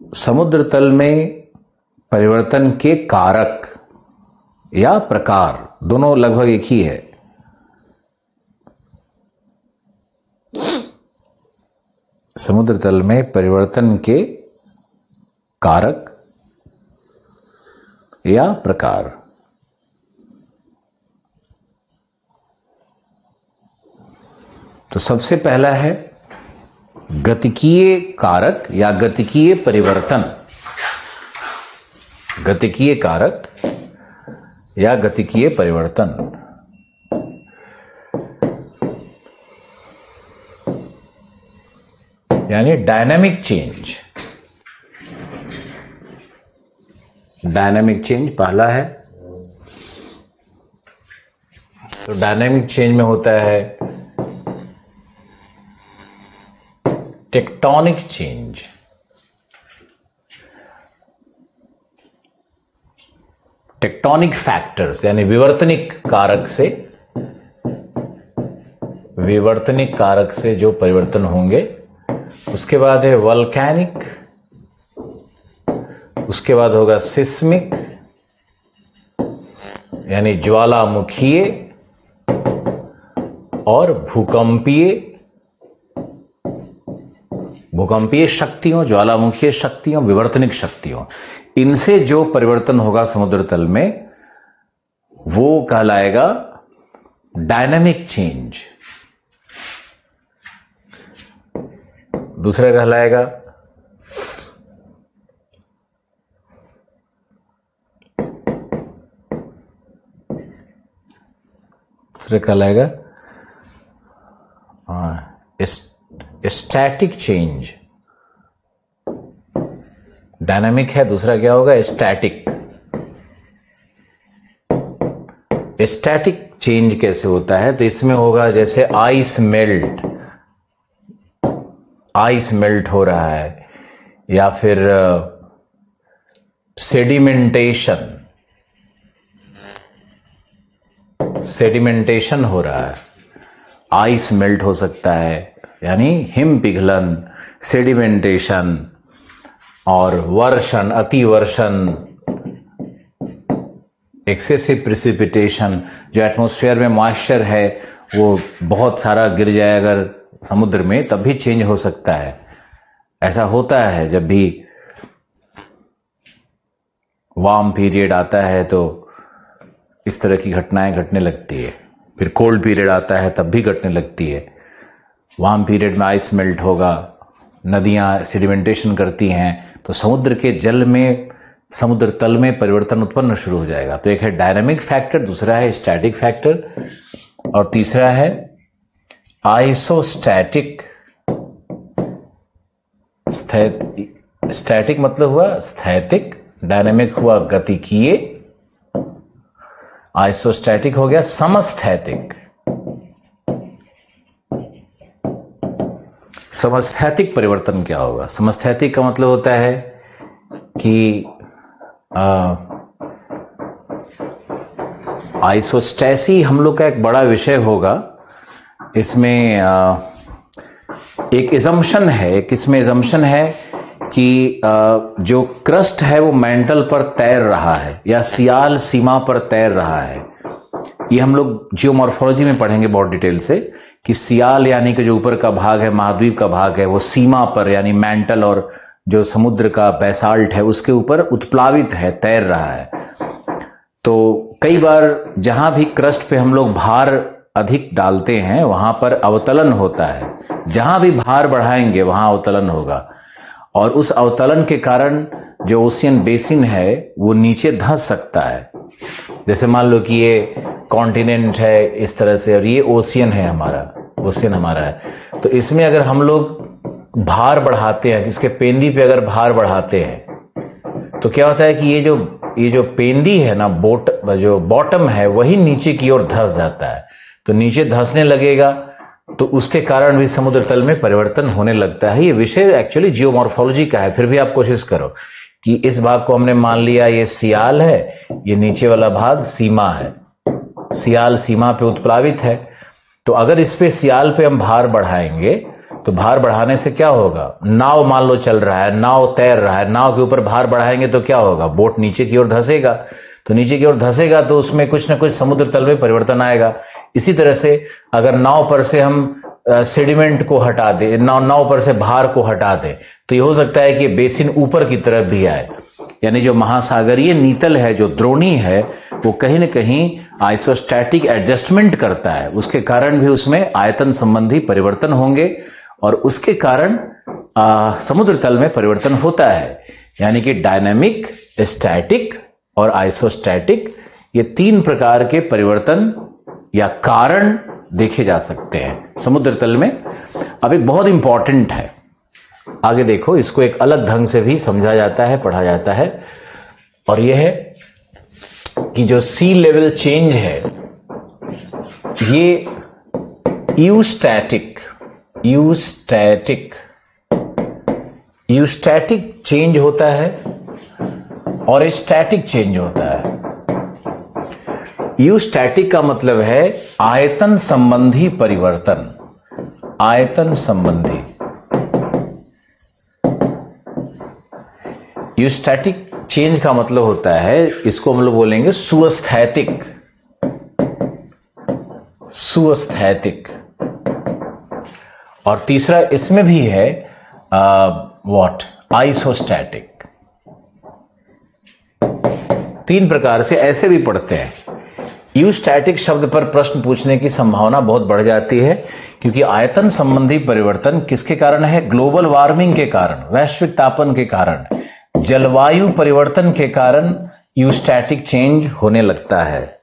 Speaker 1: समुद्र तल में परिवर्तन के कारक या प्रकार दोनों लगभग एक ही है। समुद्र तल में परिवर्तन के कारक या प्रकार। तो सबसे पहला है गतिकीय कारक या गतिकीय परिवर्तन, गतिकीय कारक या गतिकीय परिवर्तन, यानी डायनामिक चेंज। डायनामिक चेंज पहला है। तो डायनामिक चेंज में होता है टेक्टोनिक चेंज, टेक्टोनिक फैक्टर्स यानी विवर्तनिक कारक से, विवर्तनिक कारक से जो परिवर्तन होंगे। उसके बाद है वोल्केनिक, उसके बाद होगा सिस्मिक यानी ज्वालामुखीय और भूकंपीय, भूकंपीय शक्तियों, ज्वालामुखीय शक्तियों, विवर्तनिक शक्तियों, इनसे जो परिवर्तन होगा समुद्र तल में वो कहलाएगा डायनामिक चेंज। दूसरा कहलाएगा स्टैटिक चेंज। डायनामिक है, दूसरा क्या होगा स्टैटिक। स्टैटिक चेंज कैसे होता है? तो इसमें होगा जैसे आइस मेल्ट, आइस मेल्ट हो रहा है, या फिर सेडिमेंटेशन, सेडिमेंटेशन हो रहा है, आइस मेल्ट हो सकता है यानी हिम पिघलन, सेडिमेंटेशन, और वर्षण, अतिवर्षण, एक्सेसिव प्रिसिपिटेशन, जो एटमॉस्फेयर में मॉइस्चर है वो बहुत सारा गिर जाए अगर समुद्र में तब भी चेंज हो सकता है। ऐसा होता है जब भी वार्म पीरियड आता है तो इस तरह की घटनाएं घटने लगती है। फिर कोल्ड पीरियड आता है तब भी घटने लगती है। वार्म पीरियड में आइस मेल्ट होगा, नदियां सेडिमेंटेशन करती हैं तो समुद्र के जल में, समुद्र तल में परिवर्तन उत्पन्न शुरू हो जाएगा। तो एक है डायनामिक फैक्टर, दूसरा है स्टैटिक फैक्टर, और तीसरा है आइसोस्टैटिक। स्टैटिक मतलब हुआ स्थैतिक, डायनामिक हुआ गतिकीय, आइसोस्टैटिक हो गया समस्थैतिक। समस्थैतिक परिवर्तन क्या होगा? समस्थैतिक का मतलब होता है कि आइसोस्टैसी हम लोग का एक बड़ा विषय होगा। इसमें एक इजम्पशन है, एक इसमें इजम्पशन है कि जो क्रस्ट है वो मेंटल पर तैर रहा है या सियाल सीमा पर तैर रहा है। ये हम लोग जियोमॉर्फोलॉजी में पढ़ेंगे बहुत डिटेल से कि सियाल यानी कि जो ऊपर का भाग है, महाद्वीप का भाग है, वो सीमा पर यानी मेंटल और जो समुद्र का बेसाल्ट है उसके ऊपर उत्प्लावित है, तैर रहा है। तो कई बार जहां भी क्रस्ट पे हम लोग भार अधिक डालते हैं वहां पर अवतलन होता है। जहां भी भार बढ़ाएंगे वहां अवतलन होगा, और उस अवतलन के कारण जो ओशियन बेसिन है वो नीचे धंस सकता है। जैसे मान लो कि ये कॉन्टिनेंट है इस तरह से और ये ओशियन है हमारा, ओशियन हमारा है। तो इसमें अगर हम लोग भार बढ़ाते हैं, इसके पेंदी पे अगर भार बढ़ाते हैं तो क्या होता है कि ये जो पेंदी है ना, जो बॉटम है वही नीचे की ओर धंस जाता है। तो नीचे धंसने लगेगा तो उसके कारण भी समुद्र तल में परिवर्तन होने लगता है। ये विषय एक्चुअली जियोमॉर्फोलॉजी का है, फिर भी आप कोशिश करो कि इस भाग को हमने मान लिया ये सियाल है, ये नीचे वाला भाग सीमा है, सियाल सीमा पे उत्प्लावित है। तो अगर इस पे सियाल पे हम भार बढ़ाएंगे तो भार बढ़ाने से क्या होगा? नाव मान लो चल रहा है, नाव तैर रहा है, नाव के ऊपर भार बढ़ाएंगे तो क्या होगा? बोट नीचे की ओर धंसेगा। तो नीचे की ओर धंसेगा तो उसमें कुछ ना कुछ समुद्र तल में परिवर्तन आएगा। इसी तरह से अगर नाव पर से हम सेडिमेंट को हटा दे, नाव पर से भार को हटा दे, तो ये हो सकता है कि बेसिन ऊपर की तरफ भी आए। यानी जो महासागरीय नीतल है, जो द्रोणी है, वो कहीं ना कहीं आइसोस्टैटिक एडजस्टमेंट करता है। उसके कारण भी उसमें आयतन संबंधी परिवर्तन होंगे और उसके कारण समुद्र तल में परिवर्तन होता है। यानी कि डायनेमिक, स्टैटिक और आइसोस्टैटिक, ये 3 प्रकार के परिवर्तन या कारण देखे जा सकते हैं समुद्र तल में। अब एक बहुत इंपॉर्टेंट है, आगे देखो, इसको एक अलग ढंग से भी समझा जाता है, पढ़ा जाता है, और यह है कि जो सी लेवल चेंज है ये यूस्टैटिक चेंज होता है और स्टैटिक चेंज होता है। यूस्टैटिक का मतलब है आयतन संबंधी परिवर्तन, आयतन संबंधी। यूस्टैटिक चेंज का मतलब होता है, इसको हम लोग बोलेंगे सुस्थैतिक, सुस्थैतिक। और तीसरा इसमें भी है आइसोस्टैटिक। 3 प्रकार से ऐसे भी पढ़ते हैं। यूस्टैटिक शब्द पर प्रश्न पूछने की संभावना बहुत बढ़ जाती है, क्योंकि आयतन संबंधी परिवर्तन किसके कारण है? ग्लोबल वार्मिंग के कारण, वैश्विक तापन के कारण, जलवायु परिवर्तन के कारण यूस्टैटिक चेंज होने लगता है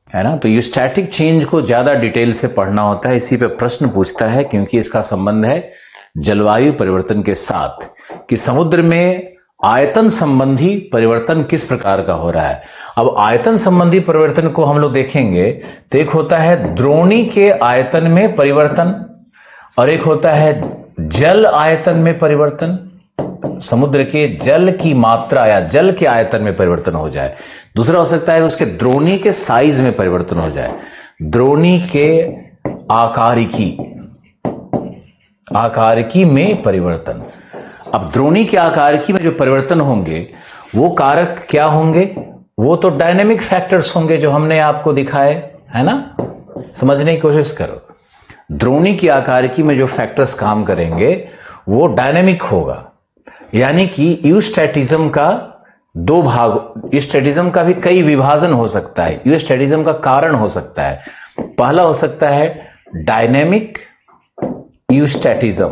Speaker 1: ना। तो यूस्टैटिक चेंज को ज्यादा डिटेल से पढ़ना होता है, इसी पे प्रश्न पूछता है, क्योंकि इसका संबंध है जलवायु परिवर्तन के साथ, कि समुद्र में आयतन संबंधी परिवर्तन किस प्रकार का हो रहा है। अब आयतन संबंधी परिवर्तन को हम लोग देखेंगे तो एक होता है द्रोणी के आयतन में परिवर्तन, और एक होता है जल आयतन में परिवर्तन, समुद्र के जल की मात्रा या जल के आयतन में परिवर्तन हो जाए। दूसरा हो सकता है उसके द्रोणी के साइज में परिवर्तन हो जाए, द्रोणी के आकारिकी में परिवर्तन। अब द्रोणी के आकारिकी में जो परिवर्तन होंगे वो कारक क्या होंगे? वो तो डायनेमिक फैक्टर्स होंगे जो हमने आपको दिखाए, है ना। समझने की कोशिश करो, द्रोणी की आकारिकी में जो फैक्टर्स काम करेंगे वो डायनेमिक होगा। यानी कि यूस्टैटिज्म का 2 भाग, यूस्टैटिज्म का भी कई विभाजन हो सकता है, यूस्टैटिज्म का कारण हो सकता है। पहला हो सकता है डायनेमिक यूस्टैटिज्म।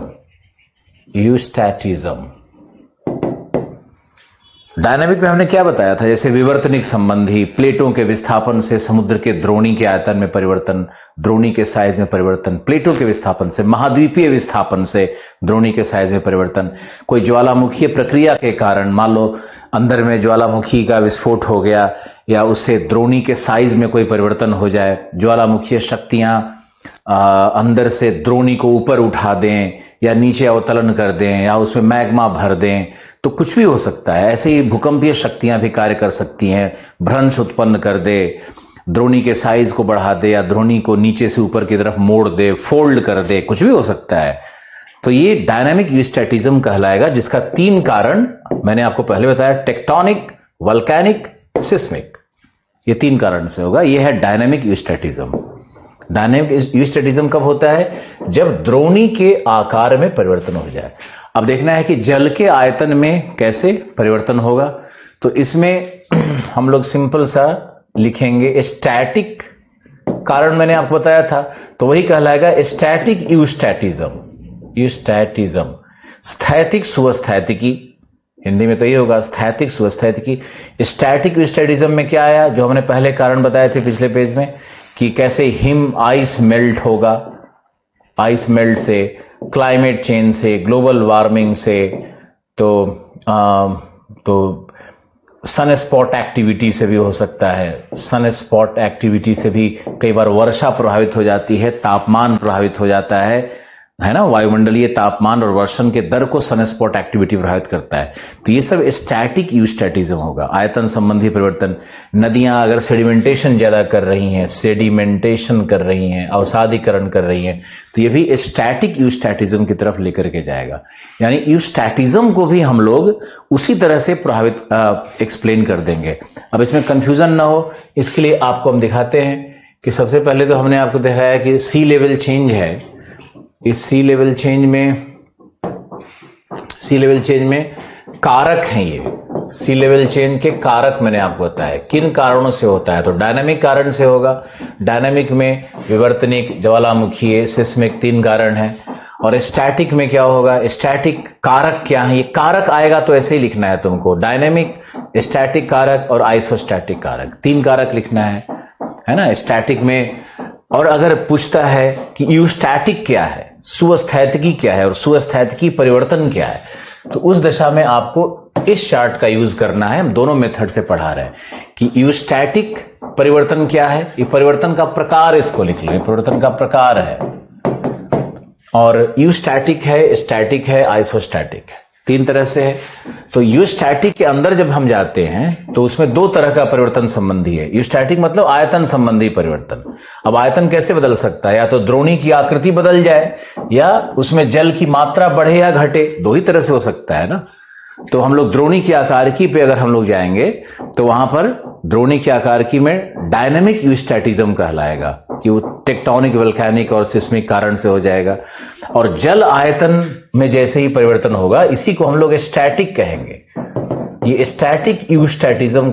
Speaker 1: डायनामिक में हमने क्या बताया था? जैसे विवर्तनिक संबंधी, प्लेटों के विस्थापन से समुद्र के द्रोणी के आयतन में परिवर्तन, द्रोणी के साइज में परिवर्तन, प्लेटों के विस्थापन से, महाद्वीपीय विस्थापन से द्रोणी के साइज में परिवर्तन, कोई ज्वालामुखीय प्रक्रिया के कारण, मान लो अंदर में ज्वालामुखी का विस्फोट हो गया या उससे द्रोणी के साइज में कोई परिवर्तन हो जाए, ज्वालामुखीय शक्तियां अंदर से द्रोणी को ऊपर उठा दें या नीचे अवतलन कर दें या उसमें मैग्मा भर दें, तो कुछ भी हो सकता है। ऐसे ही भूकंपीय शक्तियां भी कार्य कर सकती हैं, भ्रंश उत्पन्न कर दे, द्रोणी के साइज को बढ़ा दे या द्रोणी को नीचे से ऊपर की तरफ मोड़ दे, फोल्ड कर दे, कुछ भी हो सकता है। तो ये डायनामिक यूस्टैटिज्म कहलाएगा, जिसका 3 कारण मैंने आपको पहले बताया, टेक्टोनिक, वल्केनिक, सिस्मिक, ये 3 कारण से होगा। ये है डायनामिक यूस्टैटिज्म। डायनेमिक यूस्टैटिज्म कब होता है? जब द्रोणी के आकार में परिवर्तन हो जाए। अब देखना है कि जल के आयतन में कैसे परिवर्तन होगा, तो इसमें हम लोग सिंपल सा लिखेंगे स्टैटिक कारण, मैंने आपको बताया था, तो वही कहलाएगा स्टैटिक यूस्टैटिज्म। स्थैतिक सुस्थैतिकी, हिंदी में तो ये होगा स्थैतिक सुस्थैतिकी। स्टैटिक यूस्टैटिज्म में क्या आया? जो हमने पहले कारण बताए थे पिछले पेज में, कि कैसे हिम आइस मेल्ट होगा, आइस मेल्ट से, क्लाइमेट चेंज से, ग्लोबल वार्मिंग से, तो सन स्पॉट एक्टिविटी से भी हो सकता है। सन स्पॉट एक्टिविटी से भी कई बार वर्षा प्रभावित हो जाती है, तापमान प्रभावित हो जाता है ना। वायुमंडलीय तापमान और वर्षण के दर को सन स्पॉट एक्टिविटी प्रभावित करता है। तो ये सब स्टैटिक यूस्टैटिज्म होगा, आयतन संबंधी परिवर्तन। नदियां अगर सेडिमेंटेशन ज्यादा कर रही हैं, अवसादीकरण कर रही हैं, तो ये भी स्टैटिक यूस्टैटिज्म की तरफ लेकर के जाएगा। यानी यूस्टैटिज्म को भी हम लोग उसी तरह से प्रभावित एक्सप्लेन कर देंगे। अब इसमें कंफ्यूजन ना हो, इसके लिए आपको हम दिखाते हैं कि सबसे पहले तो हमने आपको दिखाया कि सी लेवल चेंज है। इस सी लेवल चेंज में कारक हैं, ये सी लेवल चेंज के कारक मैंने आपको बताया किन कारणों से होता है। तो डायनामिक कारण से होगा, डायनामिक में विवर्तनिक, ज्वालामुखीय, सिस्मिक 3 कारण हैं। और स्टैटिक में क्या होगा, स्टैटिक कारक क्या है, ये कारक आएगा तो ऐसे ही लिखना है तुमको, डायनेमिक, स्टैटिक कारक और आइसोस्टैटिक कारक, 3 कारक लिखना है ना स्टैटिक में। और अगर पूछता है कि यूस्टैटिक क्या है, सुस्थैतिकी क्या है और सुस्थैतिकी परिवर्तन क्या है, तो उस दशा में आपको इस चार्ट का यूज करना है। हम दोनों मेथड से पढ़ा रहे हैं कि यूस्टैटिक परिवर्तन क्या है, ये परिवर्तन का प्रकार, इसको लिख लें, परिवर्तन का प्रकार है। और यूस्टैटिक है, स्टैटिक है, आइसोस्टैटिक है, 3 तरह से है। तो यूस्टैटिक के अंदर जब हम जाते हैं तो उसमें 2 तरह का परिवर्तन संबंधी है। यूस्टैटिक मतलब आयतन संबंधी परिवर्तन। अब आयतन कैसे बदल सकता है, या तो द्रोणी की आकृति बदल जाए या उसमें जल की मात्रा बढ़े या घटे, 2 ही तरह से हो सकता है ना। तो हम लोग द्रोणी की आकारकी पे अगर हम लोग जाएंगे तो वहां पर द्रोणी की आकारकी में डायनेमिक यूस्टैटिज्म कहलाएगा कि वो टेक्टोनिक, वोल्केनिक और सिस्मिक कारण से हो जाएगा। और जल आयतन में जैसे ही परिवर्तन होगा इसी को हम लोग स्टैटिक कहेंगे। ये स्टैटिक यूस्टैटिज्म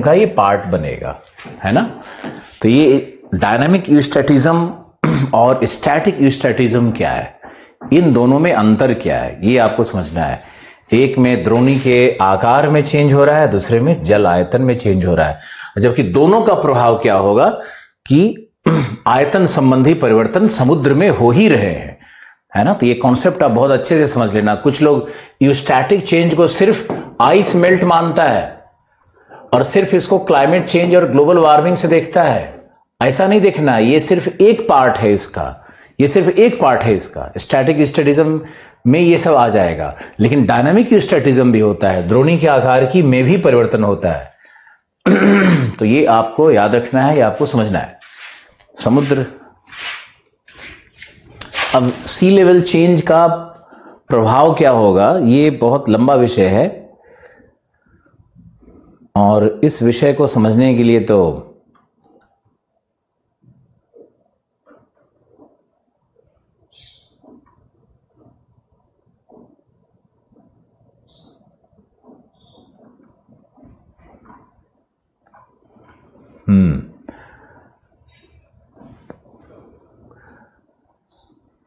Speaker 1: का ये पार्ट बनेगा, है ना। तो ये डायनामिक यूस्टैटिज्म और स्टैटिक यूस्टैटिज्म क्या है, इन दोनों में अंतर क्या है, ये आपको समझना है। एक में द्रोणी के आकार में चेंज हो रहा है, दूसरे में जल आयतन में चेंज हो रहा है। जबकि दोनों का प्रभाव क्या होगा कि आयतन संबंधी परिवर्तन समुद्र में हो ही रहे हैं, है ना। तो ये कॉन्सेप्ट आप बहुत अच्छे से समझ लेना। कुछ लोग यूस्टैटिक चेंज को सिर्फ आइस मेल्ट मानता है और सिर्फ इसको क्लाइमेट चेंज और ग्लोबल वार्मिंग से देखता है। ऐसा नहीं देखना, ये सिर्फ एक पार्ट है इसका, ये सिर्फ एक पार्ट है इसका। स्टैटिक यूस्टैटिज्म में ये सब आ जाएगा, लेकिन डायनामिक यूस्टैटिज्म भी होता है, द्रोणी के आकार की में भी परिवर्तन होता है। तो ये आपको याद रखना है, ये आपको समझना है। समुद्र, अब सी लेवल चेंज का प्रभाव क्या होगा, ये बहुत लंबा विषय है और इस विषय को समझने के लिए तो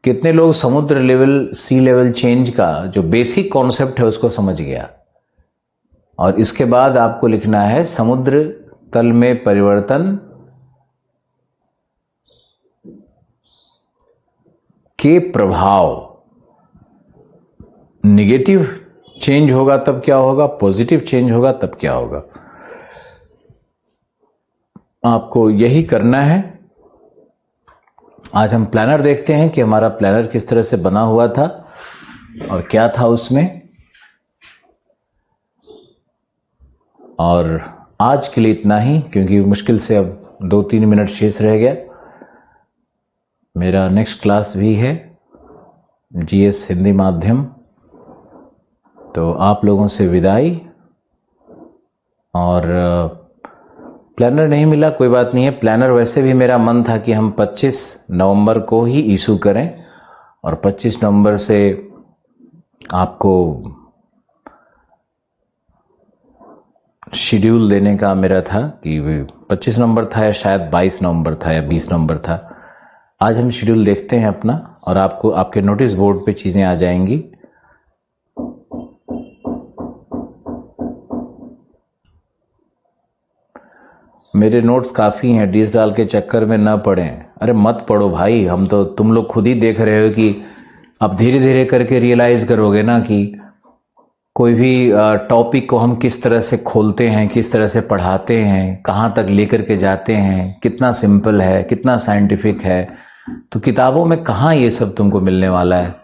Speaker 1: कितने लोग समुद्र लेवल, सी लेवल चेंज का जो बेसिक कॉन्सेप्ट है उसको समझ गया। और इसके बाद आपको लिखना है समुद्र तल में परिवर्तन के प्रभाव, निगेटिव चेंज होगा तब क्या होगा, पॉजिटिव चेंज होगा तब क्या होगा। आपको यही करना है। आज हम प्लानर देखते हैं कि हमारा प्लानर किस तरह से बना हुआ था और क्या था उसमें। और आज के लिए इतना ही, क्योंकि मुश्किल से अब 2-3 मिनट शेष रह गया। मेरा नेक्स्ट क्लास भी है जीएस हिंदी माध्यम। तो आप लोगों से विदाई। और प्लानर नहीं मिला कोई बात नहीं है। प्लानर वैसे भी मेरा मन था कि हम 25 नवंबर को ही इशू करें और 25 नवंबर से आपको शेड्यूल देने का मेरा था कि 25 नवंबर था या शायद 22 नवंबर था या 20 नवंबर था। आज हम शेड्यूल देखते हैं अपना और आपको आपके नोटिस बोर्ड पे चीज़ें आ जाएंगी। मेरे नोट्स काफ़ी हैं, डीएसएल के चक्कर में ना पड़ें। अरे मत पढ़ो भाई, हम तो, तुम लोग खुद ही देख रहे हो कि अब धीरे धीरे करके रियलाइज करोगे ना कि कोई भी टॉपिक को हम किस तरह से खोलते हैं, किस तरह से पढ़ाते हैं, कहाँ तक लेकर के जाते हैं, कितना सिंपल है, कितना साइंटिफिक है। तो किताबों में कहाँ ये सब तुमको मिलने वाला है।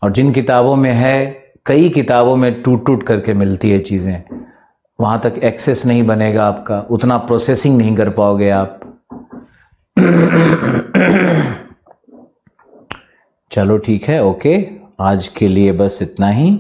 Speaker 1: और जिन किताबों में है, कई किताबों में टूट टूट करके मिलती है चीज़ें, वहाँ तक एक्सेस नहीं बनेगा आपका, उतना प्रोसेसिंग नहीं कर पाओगे आप। चलो ठीक है, ओके, आज के लिए बस इतना ही।